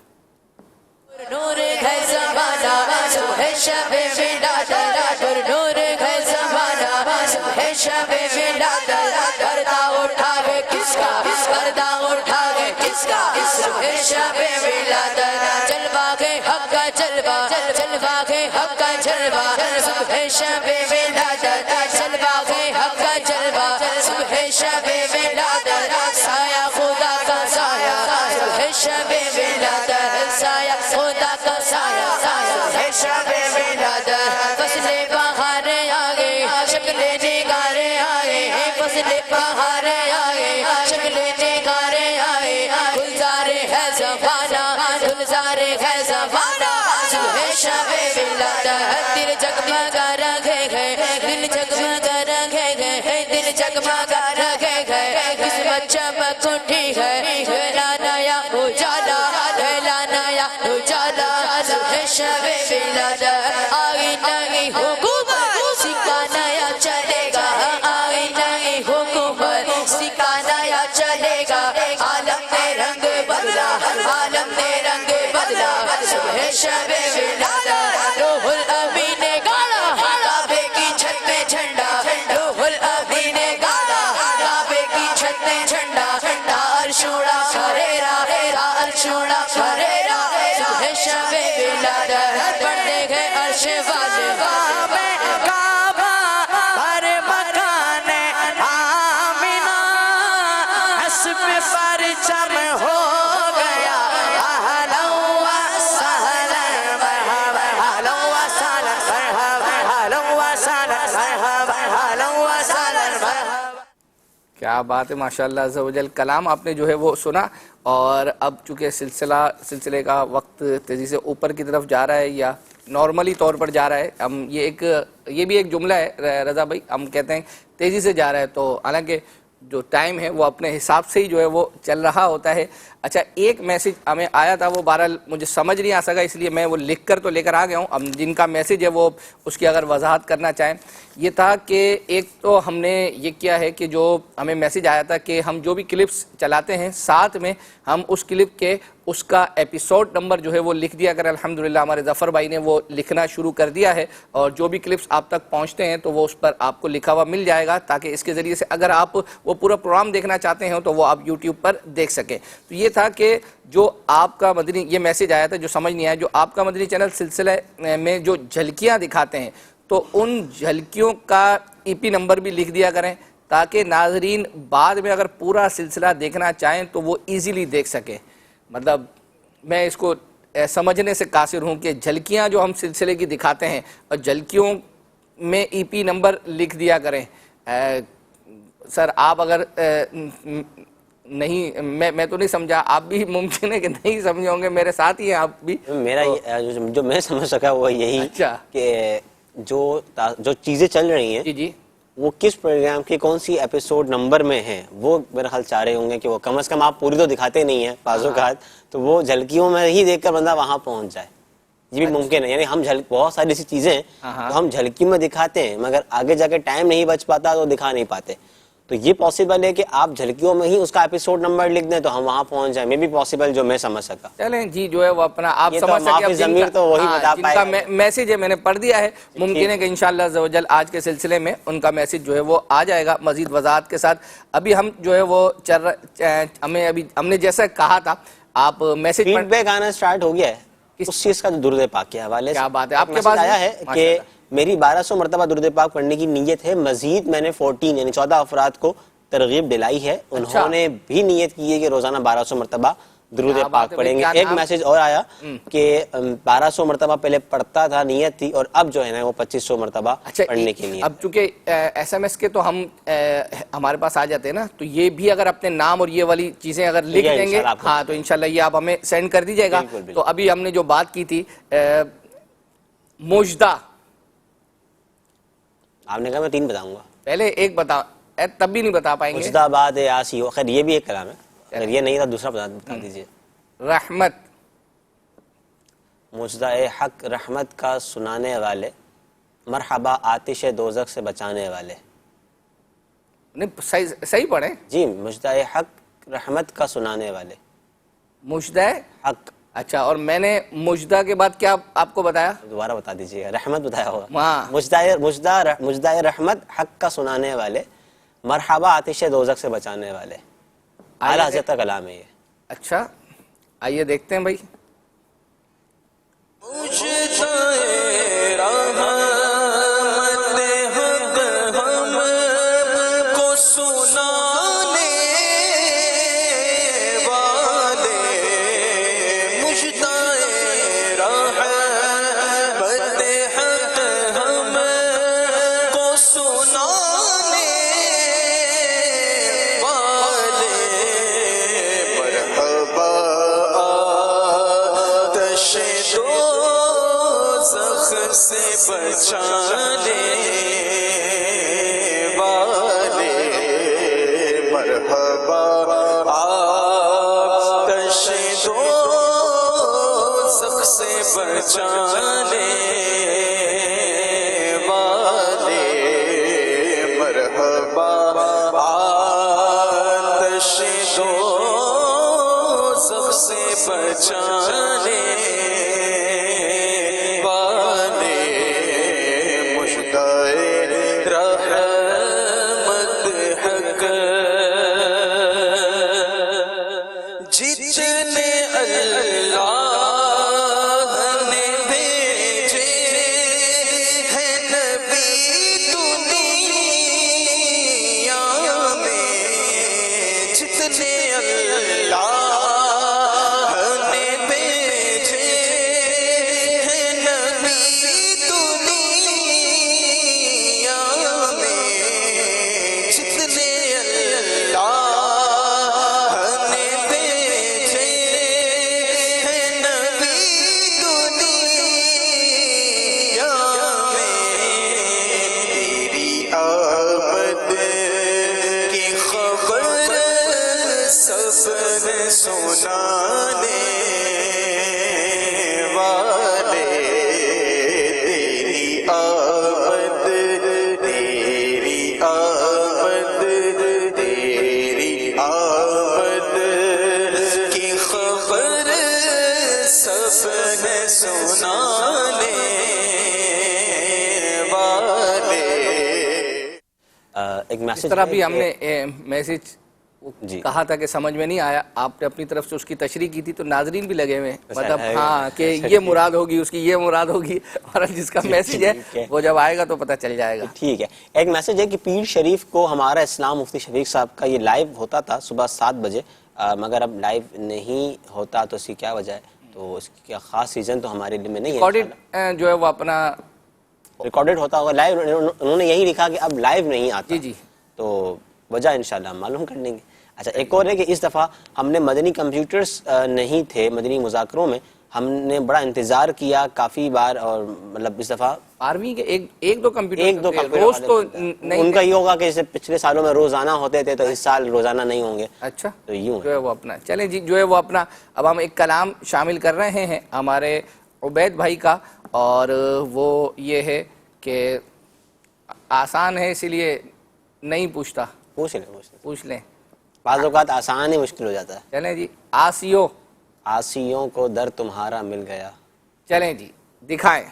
نور ہے زمانہ صبح شب ولادت, پر نور ہے زمانہ صبح شب ولادت, پردہ اٹھا گئے کس کا, پردہ اٹھا گئے کس کا, صبح شب ولادت, جلوہ گئے حق کا جلوہ, جلوہ گئے حق کا جلوہ, صبح شب ولادت, جلوہ گئے حق کا جلوہ, صبح شب ولادت, سایہ خدا کا سایہ, صبح شب ولادت, سایہ خدا کا سایہ, صبح شب ولادت, فصل بہار آگے, شکل نگارے آئے, فصل بہار آگے, شکل نگارے آئے, گلزار ہے زمانہ, گلزار ہے زمانہ, صبح شب ولادت, دل جگمگا رکھے گئے, دل جگمگا رکھے گئے, دل جگمگا رکھے گئے, قسمت چمک اٹھی ہے, ویلا نیا اجالا, ویلا نیا اجالا, صبح شب ولادت, آئی نئی حکومت, سکہ نیا چلے گا, آئی نئی حکومت, سکہ نیا چلے گا, عالم نے رنگ بدلا, عالم نے رنگ بدلا, صبح شب ولادت, روح الامین نے گاڑا, کعبے کی چھت پہ جھنڈا, روح الامین نے گاڑا, کعبے کی چھت پہ جھنڈا, عرش اڑا فریرا, عرش اڑا فریرا, صبح شب ولادت, پڑھنے گئے عرش والے کعبہ, ہر مکان آمینہ, حسب پرچم ہو گیا, اہلا و سہلا مرحبا, اہلا و سہلا مرحبا, اہلا و سہلا مرحبا, اہلا و سہلا مرحبا. کیا بات ہے ماشاءاللہ عز و جل. کلام آپ نے جو ہے وہ سنا, اور اب چونکہ سلسلے کا وقت تیزی سے اوپر کی طرف جا رہا ہے یا نارملی طور پر جا رہا ہے, ہم یہ بھی ایک جملہ ہے رضا بھائی, ہم کہتے ہیں تیزی سے جا رہا ہے, تو حالانکہ جو ٹائم ہے وہ اپنے حساب سے ہی جو ہے وہ چل رہا ہوتا ہے. اچھا, ایک میسیج ہمیں آیا تھا, وہ بہرحال مجھے سمجھ نہیں آ سکا, اس لیے میں وہ لکھ کر تو لے کر آ گیا ہوں. اب جن کا میسیج ہے وہ اس کی اگر وضاحت کرنا چاہیں, یہ تھا کہ ایک تو ہم نے یہ کیا ہے کہ جو ہمیں میسیج آیا تھا کہ ہم جو بھی کلپس چلاتے ہیں ساتھ میں ہم اس کلپ کے اس کا ایپیسوڈ نمبر جو ہے وہ لکھ دیا کریں. الحمدللہ ہمارے ظفر بھائی نے وہ لکھنا شروع کر دیا ہے, اور جو بھی کلپس آپ تک پہنچتے ہیں تو وہ اس پر آپ کو لکھا ہوا مل جائے گا, تاکہ اس کے ذریعے سے اگر آپ وہ پورا پروگرام دیکھنا چاہتے ہیں تو وہ آپ یوٹیوب پر دیکھ سکیں. تو یہ تھا کہ جو آپ کا مدنی, یہ میسیج آیا تھا جو سمجھ نہیں آیا, جو آپ کا مدنی چینل سلسلے میں جو جھلکیاں دکھاتے ہیں تو ان جھلکیوں کا ای پی نمبر بھی لکھ دیا کریں, تاکہ ناظرین بعد میں اگر پورا سلسلہ دیکھنا چاہیں تو وہ ایزیلی دیکھ سکیں. مطلب میں اس کو سمجھنے سے قاصر ہوں کہ جھلکیاں جو ہم سلسلے کی دکھاتے ہیں اور جھلکیوں میں ای پی نمبر لکھ دیا کریں. سر آپ اگر نہیں, میں تو نہیں سمجھا, آپ بھی ممکن ہے کہ نہیں سمجھے ہوں گے, میرے ساتھ ہی ہیں آپ بھی. میرا جو میں سمجھ سکا وہ یہی کہ جو چیزیں چل رہی ہیں جی وہ کس پروگرام کی کون سی ایپیسوڈ نمبر میں ہیں, وہ میرا خیال چاہ رہے ہوں گے کہ وہ کم از کم آپ پوری تو دکھاتے نہیں ہیں بعض اوقات, تو وہ جھلکیوں میں ہی دیکھ کر بندہ وہاں پہنچ جائے. یہ بھی ممکن ہے, یعنی ہم بہت ساری ایسی چیزیں ہیں تو ہم جھلکیوں میں دکھاتے ہیں, مگر آگے جا کے ٹائم نہیں بچ پاتا تو دکھا نہیں پاتے. تو یہ پاسبل ہے کہ آپ جھلکیوں میں ہی اس کا ایپیسوڈ نمبر لکھ دیں تو ہم وہاں پہنچ جائیں, میں بھی پاسبل جو میں سمجھ سکا. چلیں جی, جو ہے وہ اپنا آپ سمجھ سکیں, جن کا میسیج ہے میں نے پڑھ دیا ہے, ممکن ہے کہ انشاءاللہ عز و جل آج کے سلسلے میں ان کا میسیج جو ہے وہ آ جائے گا مزید وضاحت کے ساتھ. ابھی ہم جو ہے وہ ہم نے جیسا کہا تھا, آپ میسیج فیڈ بیک آنا سٹارٹ ہو گیا ہے اس چیز کا, درود پاک کے حوالے سے. کیا بات ہے, آپ کے پاس آیا ہے کہ میری 1200 مرتبہ درود پاک پڑھنے کی نیت ہے, مزید میں نے 14 افراد کو ترغیب دلائی ہے, انہوں نے بھی نیت کی ہے کہ روزانہ 1200 مرتبہ درود پاک پڑھیں گے. ایک میسج اور آیا کہ 1200 مرتبہ پہلے پڑھتا تھا, نیت تھی, اور اب جو ہے نا وہ 2500 مرتبہ پڑھنے کے لیے. اب چونکہ ایس ایم ایس کے تو ہمارے پاس آ جاتے ہیں نا, تو یہ بھی اگر اپنے نام اور یہ والی چیزیں اگر لکھ دیں گے ہاں تو انشاءاللہ یہ آپ ہمیں سینڈ کر دیجئے گا. تو ابھی ہم نے جو بات کی تھی مجدہ, آپ نے کہا میں 3 بتاؤں گا, پہلے ایک بتا, تب بھی نہیں بتا پائیں گے. مجدہ باد یاسی, خیر یہ بھی ایک کلام ہے, اگر یہ نہیں تھا دوسرا بتا دیجئے. رحمت, مجدہ حق رحمت کا سنانے والے، مرحبا آتش دوزخ سے بچانے والے. نہیں صحیح پڑھیں. جی مجدہ حق رحمت کا سنانے والے. مجدہ حق. اچھا، اور میں نے مجدہ کے بعد کیا آپ کو بتایا؟ دوبارہ بتا دیجیے گا. رحمت بتایا ہوگا. ہاں. مجدہ رحمت حق کا سنانے والے، مرحبا آتش دوزخ سے بچانے والے. اعلیٰ حضرت کا کلام ہے یہ. اچھا آئیے دیکھتے ہیں بھائی. بچانے والے، مرحبا آتش دوزخ سے بچانے والے، مرحبا آتش دوزخ سے بچانے سنانے والے، تیری آمد، تیری آمد، تیری آمد کی خبر سب نے سنانے والے. ایک میسج اس طرح بھی ہم نے میسج جی کہا تھا کہ سمجھ میں نہیں آیا، آپ نے اپنی طرف سے اس کی تشریح کی تھی تو ناظرین بھی لگے ہوئے ہیں، مطلب ہاں کہ یہ مراد ہوگی، اس کی یہ مراد ہوگی، اور جس کا میسج ہے وہ جب آئے گا تو پتہ چل جائے گا. ٹھیک ہے. ایک میسج ہے کہ پیر شریف کو ہمارا اسلام مفتی شفیق صاحب کا یہ لائیو ہوتا تھا صبح 7 بجے، مگر اب لائیو نہیں ہوتا تو اس کی کیا وجہ ہے؟ تو اس کی کیا خاص ریزن تو ہمارے علم میں نہیں ہے. ریکارڈڈ جو ہے وہ اپنا ریکارڈڈ ہوتا ہوگا. لائیو انہوں نے یہی لکھا کہ اب لائیو نہیں آتا. جی تو وجہ انشاءاللہ ہم معلوم کر لیں گے. اچھا ایک اور ہے کہ اس دفعہ ہم نے مدنی کمپیوٹرز نہیں تھے مدنی مذاکروں میں، ہم نے بڑا انتظار کیا کافی بار، اور مطلب اس دفعہ 12ویں کے ایک دو کمپیوٹر روز تو نہیں. ان کا یہ ہوگا کہ جیسے پچھلے سالوں میں روزانہ ہوتے تھے تو اس سال روزانہ نہیں ہوں گے. اچھا تو یوں جو ہے وہ اپنا چلیں جی، جو ہے وہ اپنا اب ہم ایک کلام شامل کر رہے ہیں ہمارے عبید بھائی کا، اور وہ یہ ہے کہ آسان ہے اس لیے نہیں پوچھتا. پوچھ لیں. بعض اوقات آسان ہی مشکل ہو جاتا ہے. چلیں جی. آسیوں کو در تمہارا مل گیا. چلیں جی دکھائیں.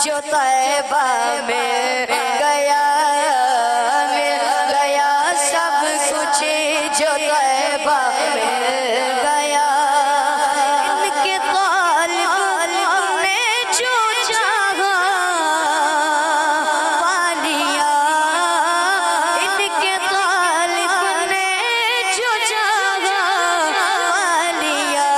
جو طیبہ میں گیا مل گیا سب کچھ، جو طیبہ میں گیا. ان کے طالب نے جو چاہا پا لیا، ان کے طالب نے جو چاہا پا لیا.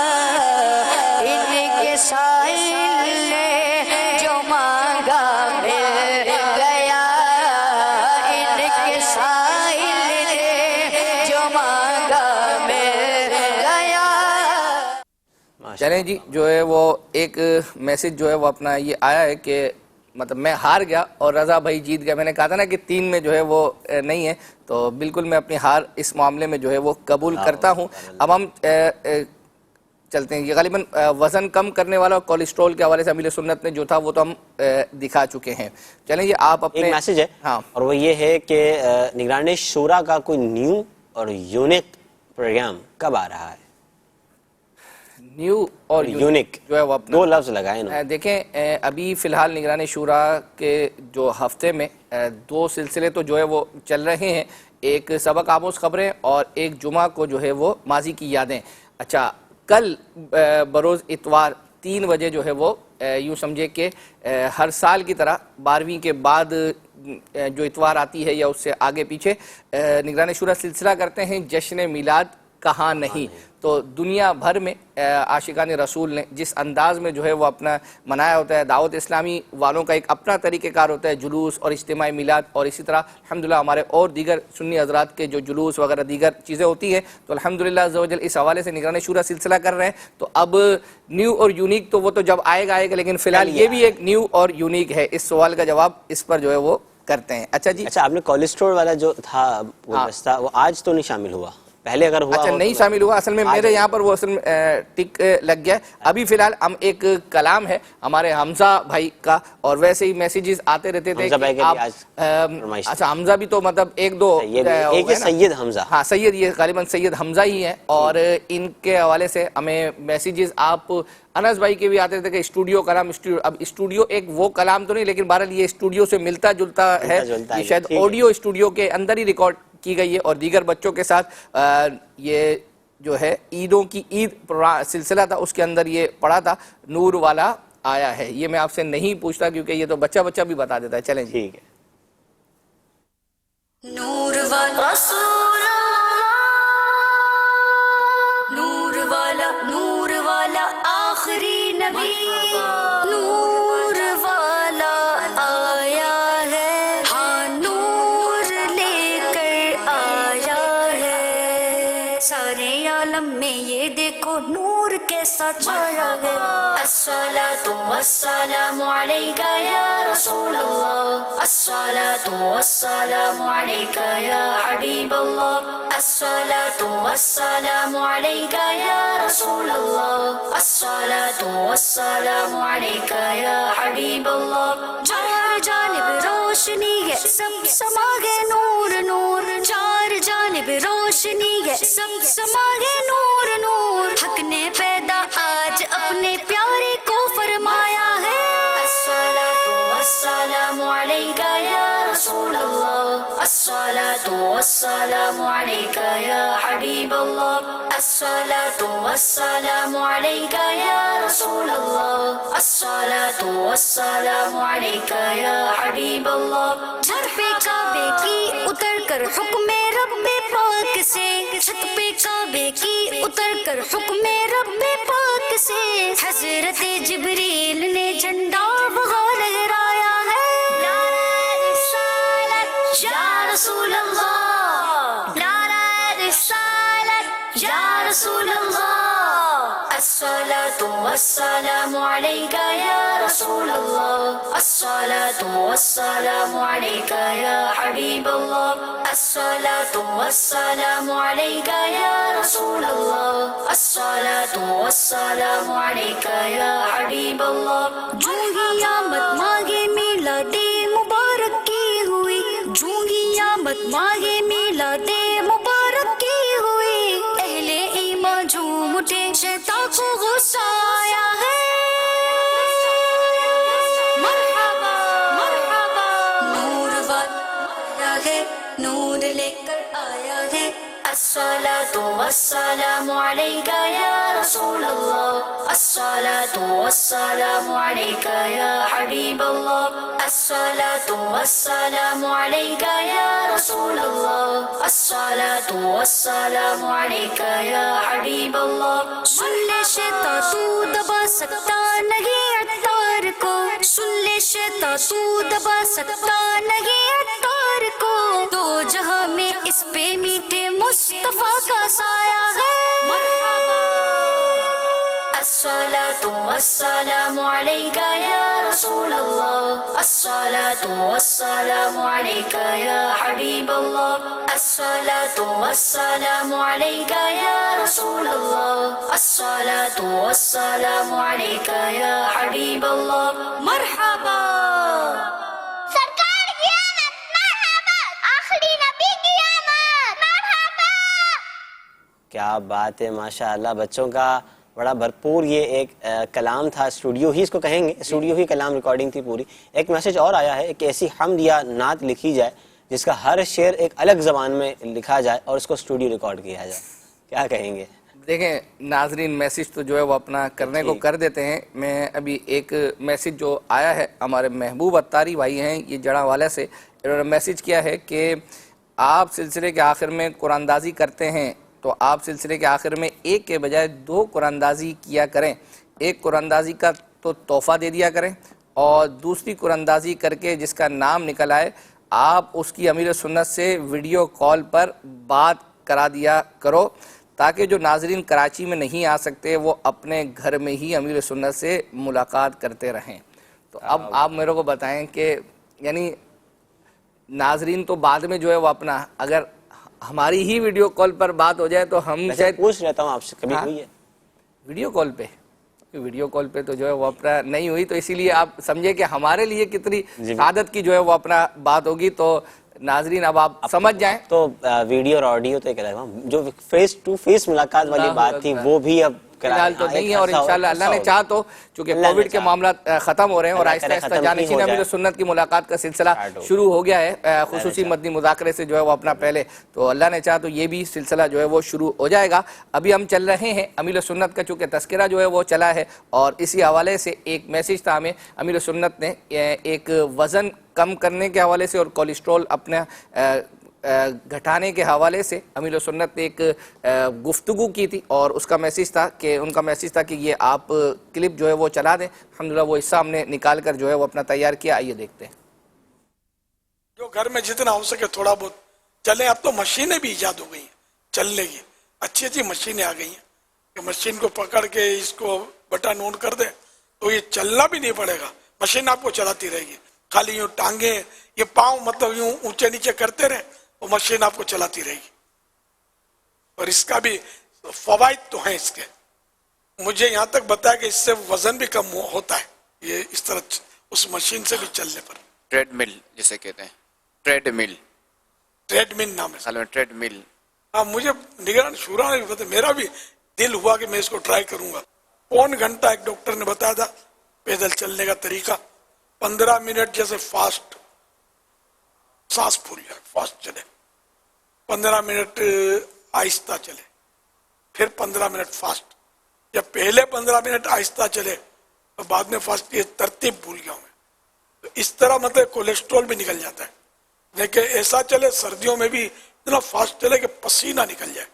چلیں جی، جو ہے وہ ایک میسج جو ہے وہ اپنا یہ آیا ہے کہ مطلب میں ہار گیا اور رضا بھائی جیت گیا. میں نے کہا تھا نا کہ 3 میں جو ہے وہ نہیں ہے، تو بالکل میں اپنی ہار اس معاملے میں جو ہے وہ قبول کرتا ہوں. اب ہم چلتے ہیں. یہ غالباً وزن کم کرنے والا اور کولیسٹرول کے حوالے سے امیل سنت نے جو تھا وہ تو ہم دکھا چکے ہیں. چلیں یہ آپ اپنے ایک میسج ہے، ہاں، اور وہ یہ ہے کہ نگران شورا کا کوئی نیو اور یونیک پروگرام کب آ رہا ہے؟ نیو اور یونیک جو ہے وہ اپنا 2 لفظ لگائے انہوں نے. دیکھیں ابھی فی الحال نگران شورا کے جو ہفتے میں 2 سلسلے تو جو ہے وہ چل رہے ہیں. ایک سبق آموز خبریں اور ایک جمعہ کو جو ہے وہ ماضی کی یادیں. اچھا، کل بروز اتوار 3 بجے جو ہے وہ یوں سمجھے کہ ہر سال کی طرح 12ویں کے بعد جو اتوار آتی ہے یا اس سے آگے پیچھے نگران شورا سلسلہ کرتے ہیں جشن میلاد کہاں نہیں. تو دنیا بھر میں عاشقان رسول نے جس انداز میں جو ہے وہ اپنا منایا ہوتا ہے، دعوت اسلامی والوں کا ایک اپنا طریقہ کار ہوتا ہے جلوس اور اجتماعی میلاد، اور اسی طرح الحمدللہ ہمارے اور دیگر سنی حضرات کے جو جلوس وغیرہ دیگر چیزیں ہوتی ہیں. تو الحمدللہ عز و جل اس حوالے سے نگران شورا سلسلہ کر رہے ہیں. تو اب نیو اور یونیک تو وہ تو جب آئے گا لیکن فی الحال یہ بھی ایک نیو اور یونیک ہے. اس سوال کا جواب اس پر جو ہے وہ کرتے ہیں. اچھا جی، اچھا، آپ نے کولیسٹرول والا جو تھا وہ دستہ وہ آج تو نہیں شامل ہوا، پہلے اگر ہوا اچھا نہیں شامل ہوا. اصل میں میرے یہاں پر وہ اصل میں ٹک لگ گیا. ابھی فی الحال ہم ایک کلام ہے ہمارے حمزہ بھائی کا، اور ویسے ہی میسیجز آتے رہتے تھے کہ آپ اچھا حمزہ بھی تو مطلب 1-2 ایک سید حمزہ، ہاں سید، یہ غالباً سید حمزہ ہی ہیں. اور ان کے حوالے سے ہمیں میسیجز آپ انس بھائی کے بھی آتے تھے کہ اسٹوڈیو کلام. اب اسٹوڈیو ایک وہ کلام تو نہیں، لیکن بہرحال یہ اسٹوڈیو سے ملتا جلتا ہے. یہ شاید آڈیو اسٹوڈیو کے اندر ہی ریکارڈ کی گئی ہے، اور دیگر بچوں کے ساتھ یہ جو ہے عیدوں کی عید سلسلہ تھا اس کے اندر یہ پڑھا تھا. نور والا آیا ہے، یہ میں آپ سے نہیں پوچھتا کیونکہ یہ تو بچہ بھی بتا دیتا ہے. چلیں جی، ٹھیک ہے. نور والا رسول نور والا آخری نبی، نور والا آیا ہے، ہاں نور لے کر آیا ہے. سارے عالم میں یہ دیکھو نور کیسا چھایا ہے. الصلاۃ والسلام علیک یا رسول اللہ، الصلاۃ والسلام علیک یا حبیب اللہ، الصلاۃ والسلام علیک یا رسول اللہ، الصلاۃ والسلام علیک یا حبیب اللہ. چار جانب روشنی ہے سب سما گئے نور نور، چار جانب روشنی ہے سب سما گئے نور نور. حق نے پیدا آج اپنے پیارے کو فرمایا ہے. الصلاۃ والسلام علیک یا رسول اللہ، الصلاۃ والسلام علیک یا حبیب اللہ، الصلاۃ والسلام علیک یا رسول اللہ، الصلاۃ والسلام علیک یا حبیب اللہ. چھت پہ کعبے کی اتر کر حکم رب پاک سے، چھت پہ کعبے کی اتر کر حکم رب پاک سے، حضرت جبریل نے جھنڈا وہاں لہرایا ہے. نعرہ رسالت یا رسول اللہ، نعرہ رسالت یا رسول اللہ. الصلاۃ والسلام علیک یا رسول اللہ، الصلاۃ والسلام علیک یا حبیب اللہ، الصلاۃ والسلام علیک یا رسول اللہ، الصلاۃ والسلام علیک یا حبیب اللہ. جو ہی آمد مانگے میلاد مبارک کی ہوئی، جو ہی آمد مانگے میلاد مبارک کی ہوئی، اہل ایمان جھوم اٹھے شیطان کو غصہ آیا ہے. مرحبا مرحبا نور والا ہے، نور لے کر آیا ہے. الصلاۃ والسلام علیک یا رسول اللہ، الصلاۃ والسلام علیک یا حبیب اللہ، الصلاۃ والسلام علیک یا رسول اللہ، الصلاۃ والسلام علیک یا حبیب اللہ. سن لے شیطان تو دبا سکتا نہیں عطار کو، سن لے شیطان تو دبا سکتا نہیں عطار کو، دو جہاں میں اس پہ میٹھے مصطفیٰ کا سایہ ہے. مرحبا الصلاة والسلام عليك يا رسول الله الصلاة والسلام عليك يا حبيب الله الصلاة والسلام عليك يا رسول الله الصلاة والسلام عليك يا حبيب الله مرحبا سرکار کی آمد مرحبا آخری نبی کی آمد مرحبا. کیا بات ہے ماشاءاللہ. بچوں کا بڑا بھرپور یہ ایک کلام تھا، اسٹوڈیو ہی اس کو کہیں گے، اسٹوڈیو ہی کلام ریکارڈنگ تھی پوری. ایک میسج اور آیا ہے کہ ایسی حمد یا نعت لکھی جائے جس کا ہر شعر ایک الگ زبان میں لکھا جائے اور اس کو اسٹوڈیو ریکارڈ کیا جائے. کیا کہیں گے؟ دیکھیں ناظرین میسج تو جو ہے وہ اپنا کرنے کو کر دیتے ہیں. میں ابھی ایک میسج جو آیا ہے ہمارے محبوب اتاری بھائی ہیں یہ جڑا والے سے، انہوں نے میسج کیا ہے کہ آپ سلسلے کے آخر میں قرآن اندازی کرتے ہیں تو آپ سلسلے کے آخر میں ایک کے بجائے 2 قرآن اندازی کیا کریں. ایک قرآن اندازی کا تو تحفہ دے دیا کریں اور دوسری قرآن اندازی کر کے جس کا نام نکل آئے آپ اس کی امیر سنت سے ویڈیو کال پر بات کرا دیا کرو تاکہ جو ناظرین کراچی میں نہیں آ سکتے وہ اپنے گھر میں ہی امیر سنت سے ملاقات کرتے رہیں. تو اب آپ میرے کو بتائیں کہ یعنی ناظرین تو بعد میں جو ہے وہ اپنا اگر ہماری ہی ویڈیو کال پر بات ہو جائے تو ہم شاید پوچھ لیتا ہوں آپ سے کبھی ہوئی ہے ویڈیو کال پہ؟ ویڈیو کال پہ تو جو ہے وہ اپنا نہیں ہوئی، تو اسی لیے آپ سمجھے کہ ہمارے لیے کتنی سعادت کی جو ہے وہ اپنا بات ہوگی. تو ناظرین اب آپ سمجھ جائیں تو ویڈیو اور آڈیو تو ایک الگ جو فیس ٹو فیس ملاقات والی بات تھی وہ بھی اب فی الحال تو نہیں ہے، اور انشاءاللہ اللہ نے چاہا تو چونکہ کووڈ کے معاملات ختم ہو رہے ہیں اور آہستہ آہستہ جانشین امیر سنت کی ملاقات کا سلسلہ شروع ہو گیا ہے خصوصی مدنی مذاکرے سے جو ہے وہ اپنا پہلے، تو اللہ نے چاہا تو یہ بھی سلسلہ جو ہے وہ شروع ہو جائے گا. ابھی ہم چل رہے ہیں امیر سنت کا چونکہ تذکرہ جو ہے وہ چلا ہے اور اسی حوالے سے ایک میسج تھا ہمیں. امیر سنت نے ایک وزن کم کرنے کے حوالے سے اور کولیسٹرول اپنا گھٹانے کے حوالے سے امیر سنت نے ایک گفتگو کی تھی اور اس کا میسج تھا کہ ان کا میسج تھا کہ یہ آپ کلپ جو ہے وہ چلا دیں. الحمدللہ وہ حصہ ہم نے نکال کر جو ہے وہ اپنا تیار کیا. آئیے دیکھتے ہیں. جو گھر میں جتنا ہو سکے تھوڑا بہت چلیں. اب تو مشینیں بھی ایجاد ہو گئی ہیں چلنے کی، اچھی اچھی مشینیں آ گئی ہیں کہ مشین کو پکڑ کے اس کو بٹن آن کر دیں تو یہ چلنا بھی نہیں پڑے گا، مشین آپ کو چلاتی رہے گی. خالی یوں ٹانگیں یہ پاؤں مطلب یوں اونچے نیچے کرتے رہیں وہ مشین آپ کو چلاتی رہے گی. اور اس کا بھی فوائد تو ہیں اس کے. مجھے یہاں تک بتایا کہ اس سے وزن بھی کم ہوتا ہے یہ اس طرح اس مشین سے بھی چلنے پر. ٹریڈ مل جسے کہتے ہیں، ٹریڈ مل نام ہے ٹریڈ مل. ہاں مجھے نگران شورا نے بھی بتایا، میرا بھی دل ہوا کہ میں اس کو ٹرائی کروں گا. 1 گھنٹہ ایک ڈاکٹر نے بتایا تھا پیدل چلنے کا طریقہ. 15 منٹ جیسے فاسٹ سانس پھول جائے فاسٹ چلے، 15 منٹ آہستہ چلے، پھر 15 منٹ فاسٹ. جب پہلے 15 منٹ آہستہ چلے تو بعد میں فاسٹ، یہ ترتیب بھول گیا ہوں میں. تو اس طرح مطلب کولیسٹرول بھی نکل جاتا ہے. لیکن ایسا چلے سردیوں میں بھی اتنا فاسٹ چلے کہ پسینہ نکل جائے.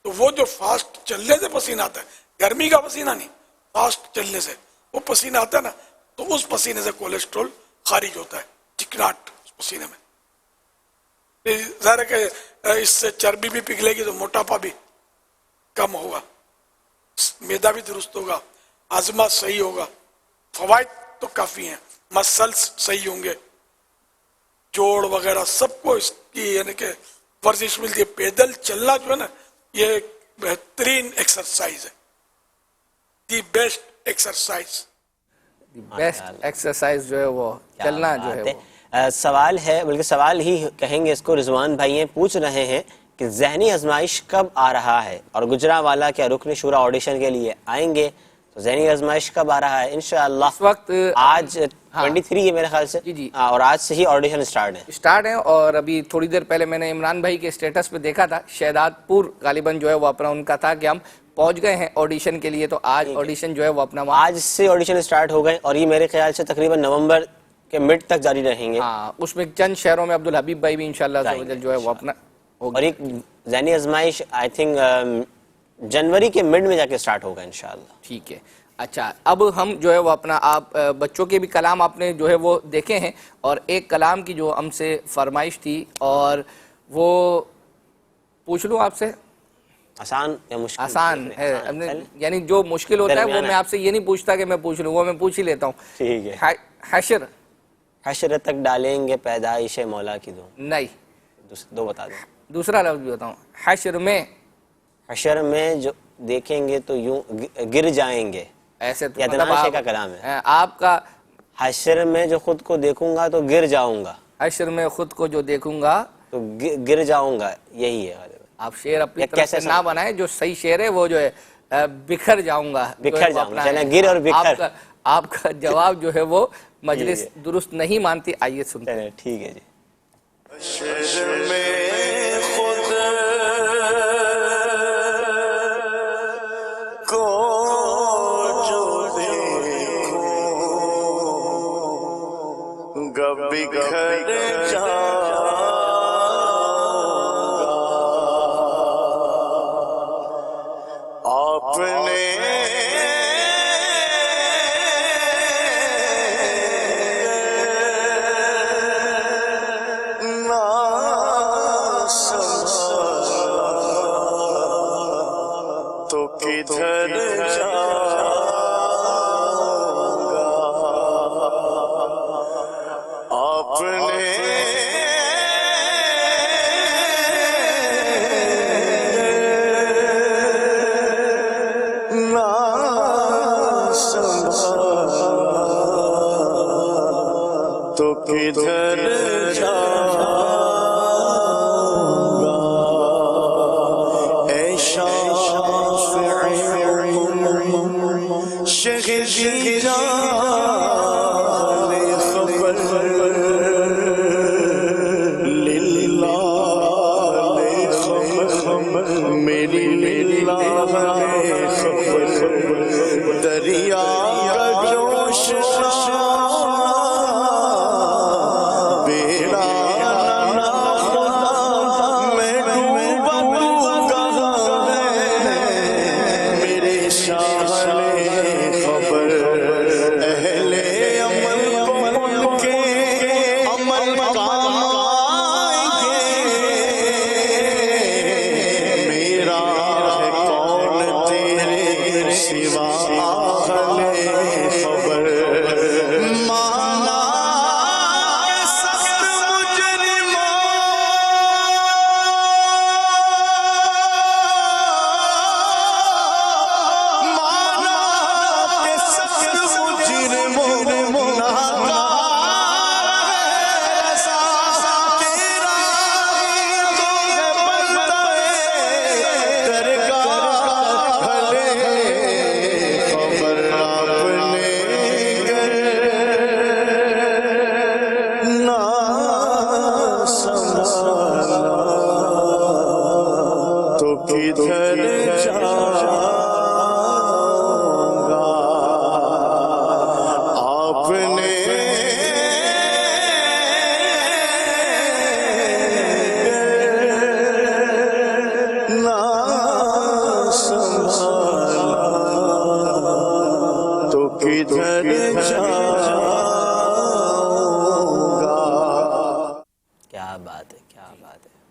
تو وہ جو فاسٹ چلنے سے پسینہ آتا ہے، گرمی کا پسینہ نہیں، فاسٹ چلنے سے وہ پسینہ آتا ہے نا، تو اس پسینے سے کولیسٹرول خارج ہوتا ہے، چکناٹ اس پسینے میں. ظاہر ہے کہ اس سے چربی بھی پگھلے گی تو موٹاپا بھی کم ہوگا، میدا بھی درست ہوگا، ہاضمہ صحیح ہوگا. فوائد تو کافی ہیں، مسلس صحیح ہوں گے، جوڑ وغیرہ سب کو اس کی یعنی کہ ورزش ملتی ہے. پیدل چلنا جو ہے نا یہ ایک بہترین ایکسرسائز ہے، the best exercise. Best exercise جو ہے وہ چلنا جو ہے وہ. سوال ہے، بلکہ سوال ہی کہیں گے اس کو. رضوان بھائی پوچھ رہے ہیں کہ ذہنی آزمائش کب آ رہا ہے اور گجرانوالہ کیا رکن شورا آڈیشن کے لیے آئیں گے؟ تو ذہنی آزمائش کب آ رہا ہے؟ انشاءاللہ اس وقت آج 23 ہے میرے خیال سے، جی اور آج سے ہی آڈیشن سٹارٹ ہے. اور ابھی تھوڑی دیر پہلے میں نے عمران بھائی کے اسٹیٹس پہ دیکھا تھا، شہداد پور غالباً جو ہے وہ اپنا ان کا تھا کہ ہم پہنچ گئے ہیں آڈیشن کے لیے. تو آج آڈیشن جو ہے وہ اپنا آج سے آڈیشن سٹارٹ ہو گئے اور یہ میرے خیال سے تقریباً نومبر کے مڈ تک جاری رہیں گے. اس میں چند شہروں میں عبدالحبیب بھائی بھی انشاءاللہ جو ہے وہ اپنا اور ایک ذہنی آزمائش آئی تھنک جنوری کے مڈ میں جا کے سٹارٹ ہوگا انشاءاللہ. ٹھیک ہے. اچھا اب ہم جو ہے وہ اپنا آپ بچوں کے بھی کلام آپ نے جو ہے وہ دیکھے ہیں اور ایک کلام کی جو ہم سے فرمائش تھی اور وہ پوچھ لوں آپ سے. آسان یا مشکل؟ آسان ہے، یعنی جو مشکل ہوتا ہے وہ میں آپ سے یہ نہیں پوچھتا کہ میں پوچھ لوں، وہ میں پوچھ ہی لیتا ہوں. ٹھیک ہے. حشر. حشر تک ڈالیں گے پیدائش مولا کی دو. نہیں، دو بتا دیں. دوسرا لفظ بھی بتاؤں. حشر میں. حشر میں جو دیکھیں گے تو یوں گر جائیں گے. ایسے تو مطلب کا کلام ہے آپ کا. حشر میں جو خود کو دیکھوں گا تو گر جاؤں گا. حشر میں خود کو جو دیکھوں گا تو گر جاؤں گا، یہی ہے. آپ شعر اپنی طرف سے نہ بنائیں، جو صحیح شعر ہے وہ جو ہے بکھر جاؤں گا. بکھر جاؤں گا، گر اور بکھر. آپ کا جواب جو ہے وہ مجلس درست نہیں مانتی. آئیے سنتے ہیں. ٹھیک ہے جی.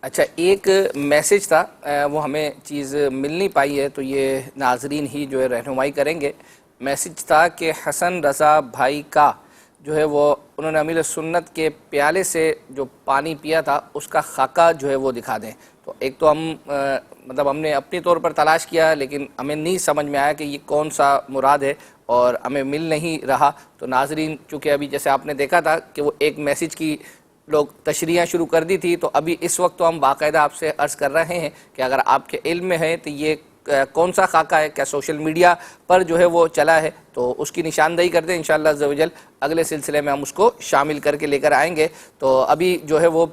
اچھا، ایک میسج تھا، وہ ہمیں چیز مل نہیں پائی ہے، تو یہ ناظرین ہی جو ہے رہنمائی کریں گے. میسج تھا کہ حسن رضا بھائی کا جو ہے وہ انہوں نے امیر سنت کے پیالے سے جو پانی پیا تھا اس کا خاکہ جو ہے وہ دکھا دیں. تو ایک تو ہم نے اپنی طور پر تلاش کیا، لیکن ہمیں نہیں سمجھ میں آیا کہ یہ کون سا مراد ہے اور ہمیں مل نہیں رہا. تو ناظرین، چونکہ ابھی جیسے آپ نے دیکھا تھا کہ وہ ایک میسج کی لوگ تشریحیں شروع کر دی تھی، تو ابھی اس وقت تو ہم باقاعدہ آپ سے عرض کر رہے ہیں کہ اگر آپ کے علم میں ہے تو یہ کون سا خاکہ ہے، کیا سوشل میڈیا پر جو ہے وہ چلا ہے، تو اس کی نشاندہی کر دیں. انشاءاللہ عز و جل اگلے سلسلے میں ہم اس کو شامل کر کے لے کر آئیں گے. تو ابھی جو ہے وہ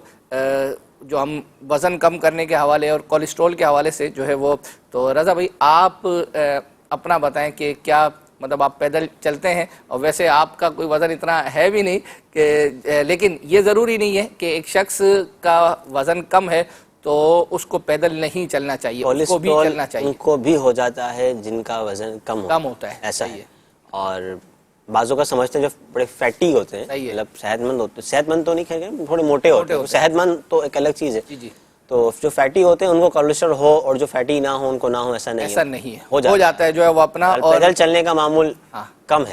جو ہم وزن کم کرنے کے حوالے اور کولیسٹرول کے حوالے سے جو ہے وہ، تو رضا بھائی آپ اپنا بتائیں کہ کیا مطلب آپ پیدل چلتے ہیں، اور ویسے آپ کا کوئی وزن اتنا ہے بھی نہیں کہ، لیکن یہ ضروری نہیں ہے کہ ایک شخص کا وزن کم ہے تو اس کو پیدل نہیں چلنا چاہیے، اس کو بھی چلنا چاہیے. ان کو بھی ہو جاتا ہے جن کا وزن کم ہوتا ہے، ایسا ہے. اور بعضوں کا سمجھتے ہیں جو بڑے فیٹی ہوتے ہیں، مطلب صحت مند ہوتے ہیں، صحت مند تو نہیں کہیں گے، تھوڑے موٹے ہوتے ہیں. صحت مند تو ایک الگ چیز ہے. تو جو فیٹی ہوتے ہیں ان کو کولیسٹرول ہو اور جو فیٹی نہ ہو ان کو نہ ہو، ایسا نہیں ہے، ہو جاتا ہے جو ہے وہ اپنا. اور پیدل چلنے کا معمول کم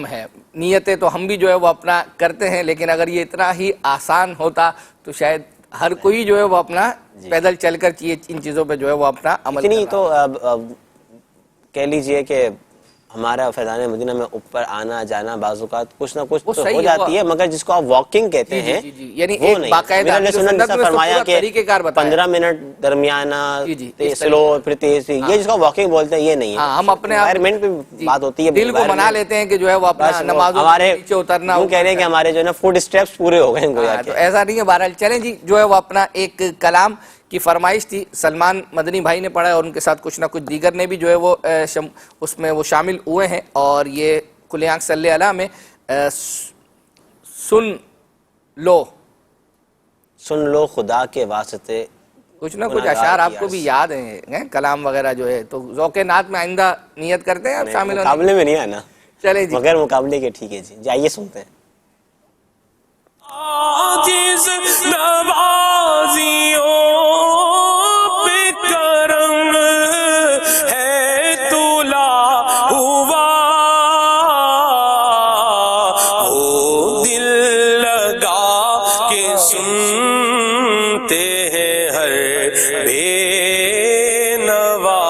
ہے. نیتیں تو ہم بھی جو ہے وہ اپنا کرتے ہیں، لیکن اگر یہ اتنا ہی آسان ہوتا تو شاید ہر کوئی جو ہے وہ اپنا پیدل چل کر ان چیزوں پہ جو ہے وہ اپنا عمل اتنی تو کہہ لیجئے کہ ہمارا فیضان مدینہ میں اوپر آنا جانا بعض اوقات کچھ نہ کچھ تو ہو جاتی ہے، مگر جس کو آپ واکنگ کہتے ہیں یعنی وہ نہیں. فرمایا کہ 15 منٹ درمیانہ سلو پھر تیز، یہ جس کو واکنگ بولتے ہیں یہ نہیں ہے. ہم اپنے انوائرمنٹ پہ بات ہوتی ہے، دل کو منا لیتے ہیں کہ جو ہے وہ اپنا نمازوں سے نیچے اترنا. وہ کہہ رہے ہیں کہ ہمارے جو ہے نا فوڈ اسٹیپس پورے ہو گئے ہیں، تو ایسا نہیں ہے. بہرحال چلیں جی، جو ہے وہ اپنا ایک کلام کی فرمائش تھی، سلمان مدنی بھائی نے پڑھا اور ان کے ساتھ کچھ نہ کچھ دیگر نے بھی جو ہے وہ اس میں وہ شامل ہوئے ہیں. اور یہ کل آنکھ صلی علیہ میں سن لو خدا کے واسطے، کچھ نہ کچھ اشعار آپ کو بھی یاد ہیں، کلام وغیرہ جو ہے، تو ذوق نعت میں آئندہ نیت کرتے ہیں آپ شامل ہونے. مقابلے میں نہیں آنا، چلے جی مگر مقابلے کے ٹھیک ہے جی. جائیے سنتے ہیں. عاجز نوازیوں پہ کرم ہے تولا ہوا، وہ دل لگا کے سنتے ہیں ہر بے نوا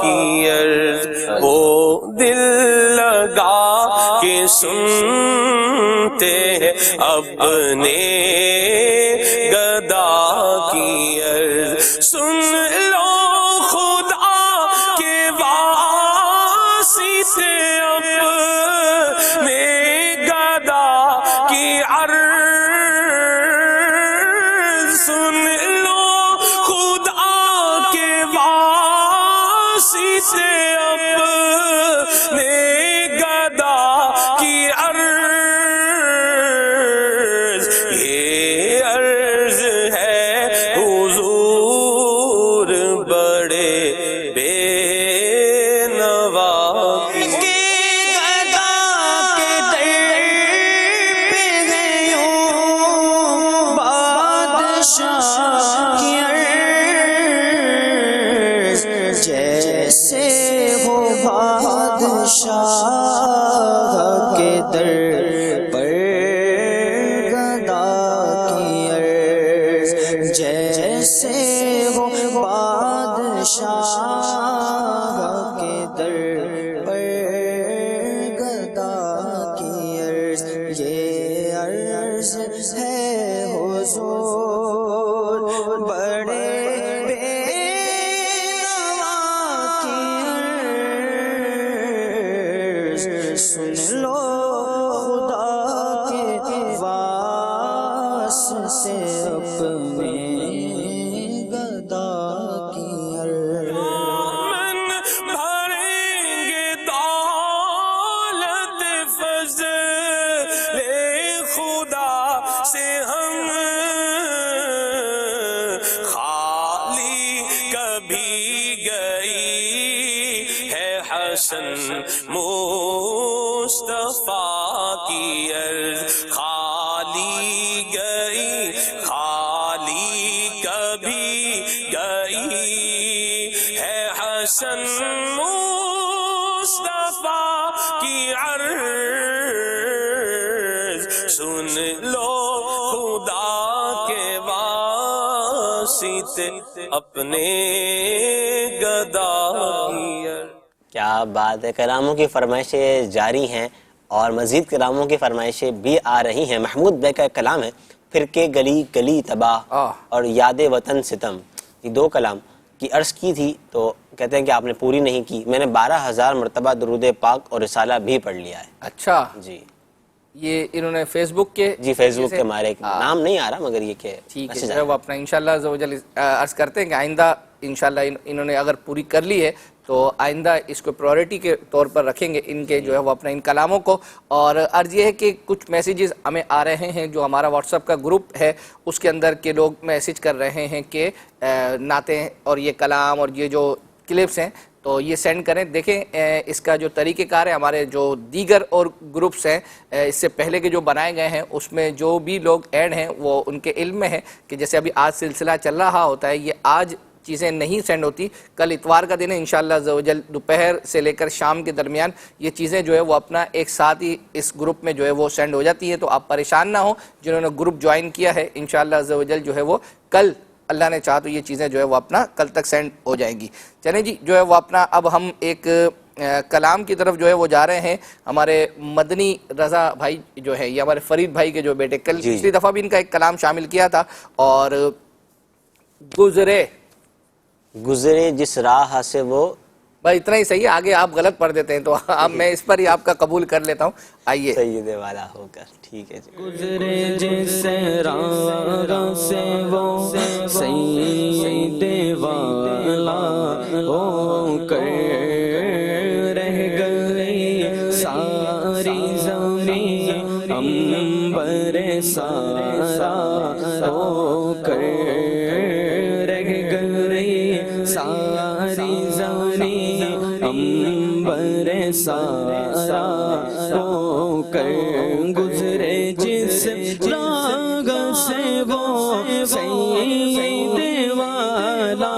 کی عرض، وہ دل لگا کے سنتے ہیں اپنے گدا کی عرض. سن لو خدا کے واسطے اپنے گدا کی عرض، سن لو خدا کے واسطے اپنے گدا کی عرض. یہ عرض ہے حضور بڑے بے نوا کی، گدا کے در پہ گئیوں بادشاہ کی عرض، جیسے ہو بادشاہ کے در پر گدا کی عرض، جیسے ہو بادشاہ کے در پر گدا کی عرض. یہ عرض ہے حضور بڑے بے نوا کی عرض، سن لو خدا کے واسطے اپنے گدا کی عرض. من بھریں گے دولت فضل خدا سے ہم، خالی کبھی گئی ہے حسن مصطفیٰ کی عرض، خالی گئی، خالی کبھی گئی ہے حسن مصطفیٰ کی عرض. سن لو خدا کے واسطے اپنے گدا کی عرض. کیا بات ہے. کلاموں کی فرمائشیں جاری ہیں اور مزید کلاموں کی فرمائشیں بھی آ رہی ہیں. محمود بھائی کا کلام ہے پھر کے گلی گلی تباہ اور یاد وطن ستم. یہ دو کلام کی عرض کی تھی تو کہتے ہیں کہ آپ نے پوری نہیں کی. میں نے 12,000 مرتبہ درود پاک اور رسالہ بھی پڑھ لیا ہے. اچھا جی، یہ انہوں نے فیس بک کے فیس بک کے ہمارے نام نہیں آ رہا مگر یہ کہ ٹھیک ہے، وہ اپنا انشاءاللہ عز و جل عرض کرتے ہیں کہ آئندہ انشاءاللہ انہوں نے اگر پوری کر لی ہے تو آئندہ اس کو پرائورٹی کے طور پر رکھیں گے ان کے جو ہے وہ اپنے ان کلاموں کو. اور عرض یہ ہے کہ کچھ میسیجز ہمیں آ رہے ہیں جو ہمارا واٹس ایپ کا گروپ ہے اس کے اندر کے لوگ میسیج کر رہے ہیں کہ نعتیں اور یہ کلام اور یہ جو کلپس ہیں تو یہ سینڈ کریں. دیکھیں اس کا جو طریقہ کار ہے، ہمارے جو دیگر اور گروپس ہیں اس سے پہلے کے جو بنائے گئے ہیں اس میں جو بھی لوگ ایڈ ہیں وہ ان کے علم میں ہے کہ جیسے ابھی آج سلسلہ چل رہا ہوتا ہے، یہ آج چیزیں نہیں سینڈ ہوتی، کل اتوار کا دن ہے انشاءاللہ عز و جل دوپہر سے لے کر شام کے درمیان یہ چیزیں جو ہے وہ اپنا ایک ساتھ ہی اس گروپ میں جو ہے وہ سینڈ ہو جاتی ہیں. تو آپ پریشان نہ ہوں جنہوں نے گروپ جوائن کیا ہے، انشاءاللہ عز و جل جو ہے وہ کل اللہ نے چاہا تو یہ چیزیں جو ہے وہ اپنا کل تک سینڈ ہو جائیں گی. چلیں جی، جو ہے وہ اپنا اب ہم ایک کلام کی طرف جو ہے وہ جا رہے ہیں. ہمارے مدنی رضا بھائی جو ہے، یہ ہمارے فرید بھائی کے جو بیٹے، کل پچھلی دفعہ بھی ان کا ایک کلام شامل کیا تھا، اور گزرے جس راہ سے وہ، بھائی اتنا ہی صحیح ہے، آگے آپ غلط پڑھ دیتے ہیں تو اب میں اس پر ہی آپ کا قبول کر لیتا ہوں. آئیے سید والا ہو کر، ٹھیک ہے جی. گزرے جس راہ سے وہ سید والا ہو کر رہ گئی ساری زمین انبر سارا ہو کر رہ گئی ساری زمین انبر سارا ہو کر گزرے جس راہ سے وہ سید والا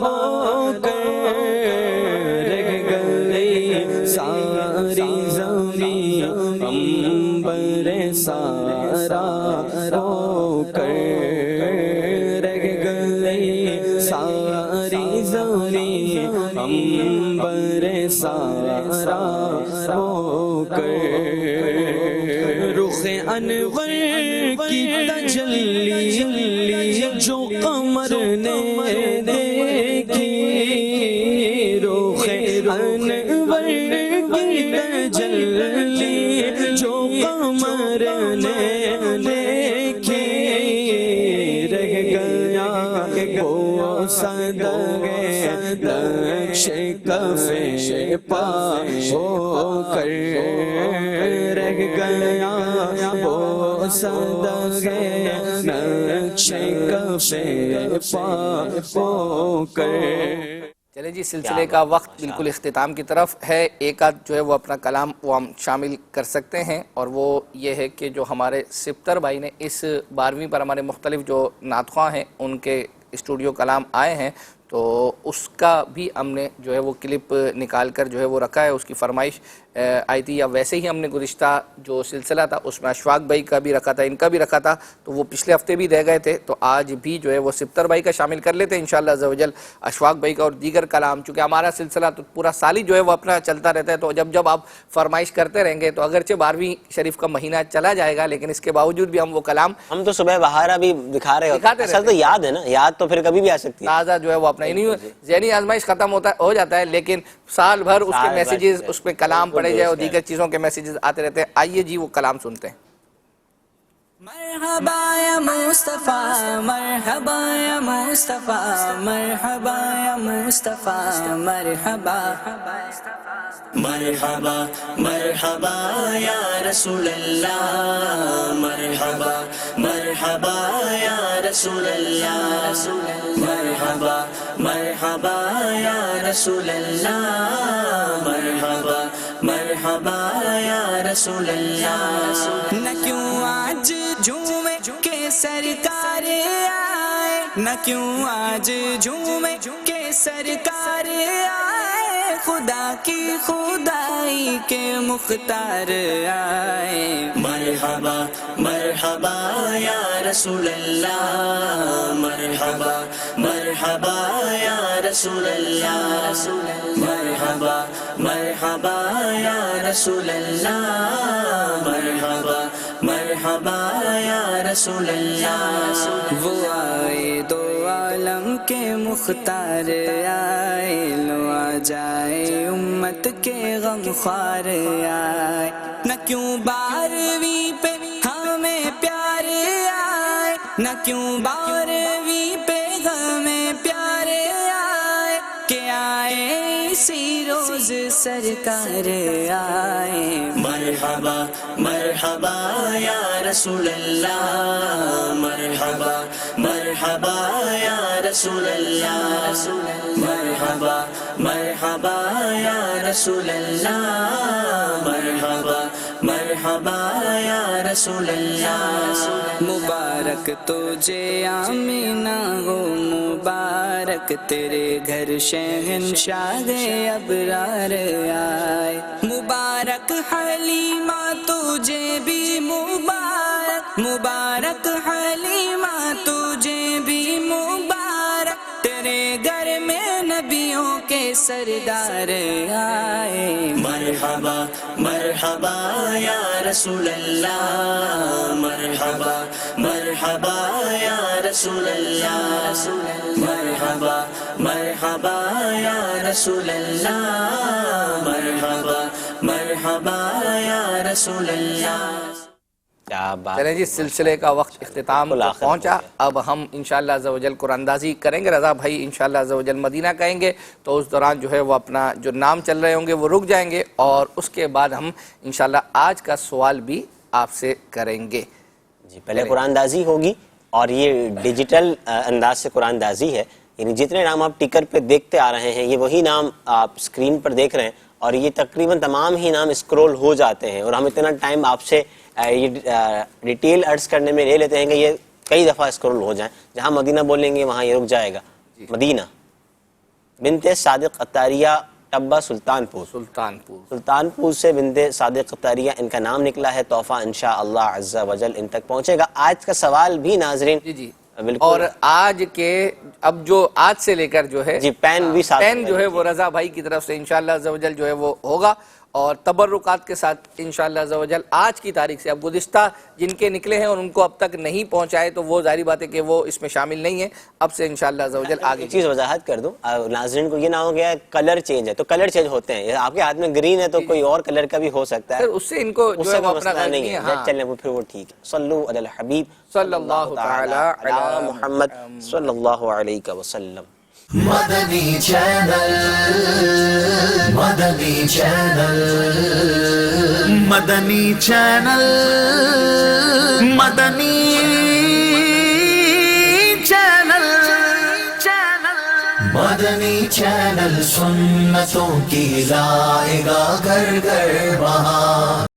ہو کر رہ گئی ساری زمین انبر سارا ہو کر رہ گئی ساری زمین انبر سارا ہو کر رخ انور کی تجلی جو قمر نے دیکھی، رخ انور کی تجلی جو قمر نے دیکھی، رہ گیا وہ صدقے نقش کف پا ہو کر، رہ گیا وہ صدقے نقش کف پا ہو کر. چلے جی، سلسلے کا وقت بالکل اختتام کی طرف ہے. ایک آدھ جو ہے وہ اپنا کلام وہ ہم شامل کر سکتے ہیں، اور وہ یہ ہے کہ جو ہمارے سپتر بھائی نے اس 12ویں پر ہمارے مختلف جو نعت خواں ہیں ان کے اسٹوڈیو کلام آئے ہیں، تو اس کا بھی ہم نے جو ہے وہ کلپ نکال کر جو ہے وہ رکھا ہے. اس کی فرمائش آئی تھی، یا ویسے ہی ہم نے گزشتہ جو سلسلہ تھا اس میں اشفاق بھائی کا بھی رکھا تھا، ان کا بھی رکھا تھا، تو وہ پچھلے ہفتے بھی رہ گئے تھے. تو آج بھی جو ہے وہ سپتر بھائی کا شامل کر لیتے ہیں انشاءاللہ عز و جل، اشفاق بھائی کا اور دیگر کلام. چونکہ ہمارا سلسلہ تو پورا سال ہی جو ہے وہ اپنا چلتا رہتا ہے، تو جب آپ فرمائش کرتے رہیں گے تو اگرچہ 12ویں شریف کا مہینہ چلا جائے گا لیکن اس کے باوجود بھی ہم وہ کلام، ہم تو صبح بہارا بھی دکھا رہے ہوتے ہیں، اصل تو یاد ہے نا، یاد تو پھر کبھی بھی آ سکتی ہے، تازہ جو ہے وہ اپنا ذہنی آزمائش ختم ہو جاتا ہے، لیکن سال بھر اس کے میسیجز، اس پہ کلام پڑھے جائے اور دیگر چیزوں کے میسیجز آتے رہتے ہیں. آئیے جی وہ کلام سنتے ہیں. مرحبا یا مصطفیٰ، مرحبا یا مصطفیٰ، مرحبا یا مصطفیٰ، مرحبا مرحبا مرحبا یا رسول اللہ، مرحبا مرحبا یا رسول اللہ، مرحبا مرحبا یا رسول اللہ، مرحبا مرحبا یا رسول اللہ. نہ کیوں آج جھومے کے سرکار آئے، نہ کیوں آج جھومے کے سرکار آئے، خدا کی خدائی کے مختار آئے. مرحبا مرحبا یا رسول اللہ، مرحبا مرحبا یا رسول اللہ، مرحبا مرحبا یا رسول اللہ، مرحبا مرحبا یا رسول اللہ. وہ آئے دو عالم کے مختار آئے، لو آ جائے امت کے غم خوار آئے. نہ کیوں 12ویں پہ ہمیں پیار آئے، نہ کیوں 12ویں پہ ہمیں پیار آئے، کہ آئے اسی روز سرکار آئے. مرحبا مرحبا یا رسول اللہ، مرحبا مرحبا یا رسول اللہ، مرحبا مرحبا یا رسول اللہ، مرحبا مرحبا یا رسول اللہ. مبارک تجھے آمینہ ہو، مبارک تیرے گھر شہنشاہ ابرار آئے. مبارک حلیمہ تجھے بھی مبارک، مبارک حلیمہ تجھے بھی مبارک، تیرے گھر میں نبیوں کے سردار آئے. مرحبا مرحبا یا رسول اللہ، مرحبا مرحبا یا رسول اللہ، مرحبا مرحبا یا رسول اللہ، مرحبا مرحبا یا رسول اللہ. چلیں جی، سلسلے کا وقت اختتام کو پہنچا. اب ہم انشاءاللہ عز و جل قرآن اندازی کریں گے. رضا بھائی انشاءاللہ عز و جل مدینہ کہیں گے تو اس دوران جو ہے وہ اپنا جو نام چل رہے ہوں گے وہ رک جائیں گے، اور اس کے بعد ہم انشاءاللہ آج کا سوال بھی آپ سے کریں گے. جی پہلے قرآن اندازی ہوگی، اور یہ ڈیجیٹل انداز سے قرآن اندازی ہے، یعنی جتنے نام آپ ٹکر پہ دیکھتے آ رہے ہیں یہ وہی نام آپ اسکرین پر دیکھ رہے ہیں، اور یہ تقریباً تمام ہی نام اسکرول ہو جاتے ہیں، اور ہم اتنا ٹائم آپ سے یہ ڈیٹیل عرض کرنے میں لے لیتے ہیں کہ یہ کئی دفعہ اسکرول ہو جائیں. جہاں مدینہ بولیں گے وہاں یہ رک جائے گا. مدینہ بنت صادق عطاریہ ٹبہ سلطانپور سے بنت صادق عطاریہ ان کا نام نکلا ہے. تحفہ انشاءاللہ عز و جل ان تک پہنچے گا. آج کا سوال بھی ناظرین جی اور آج کے اب جو آج سے لے کر جو ہے جی پین بھی ساتھ پین جو ہے وہ رضا بھائی کی طرف سے انشاءاللہ عز و جل جو ہے وہ ہوگا، اور تبرکات کے ساتھ انشاءاللہ عز و جل آج کی تاریخ سے. اب گزشتہ جن کے نکلے ہیں اور ان کو اب تک نہیں پہنچائے تو وہ ظاہری بات ہے کہ وہ اس میں شامل نہیں ہیں. اب سے انشاءاللہ عز و جل آگے چیز وضاحت کر دوں ناظرین کو، یہ نہ ہو گیا کلر چینج ہے تو کلر چینج ہوتے ہیں. آپ کے ہاتھ میں گرین ہے تو کوئی اور کلر کا بھی ہو سکتا ہے، اس سے ان کو جو ہے وہ اپنا غرض نہیں ہے. چلیں وہ پھر وہ ٹھیک ہے. صلو علی الحبیب صلی اللہ تعالی علی محمد صلی اللہ علیہ وسلم. مدنی چینل، مدنی چینل، مدنی چینل، مدنی چینل، مدنی چینل سنتوں کی لائے گا گھر گھر بہار.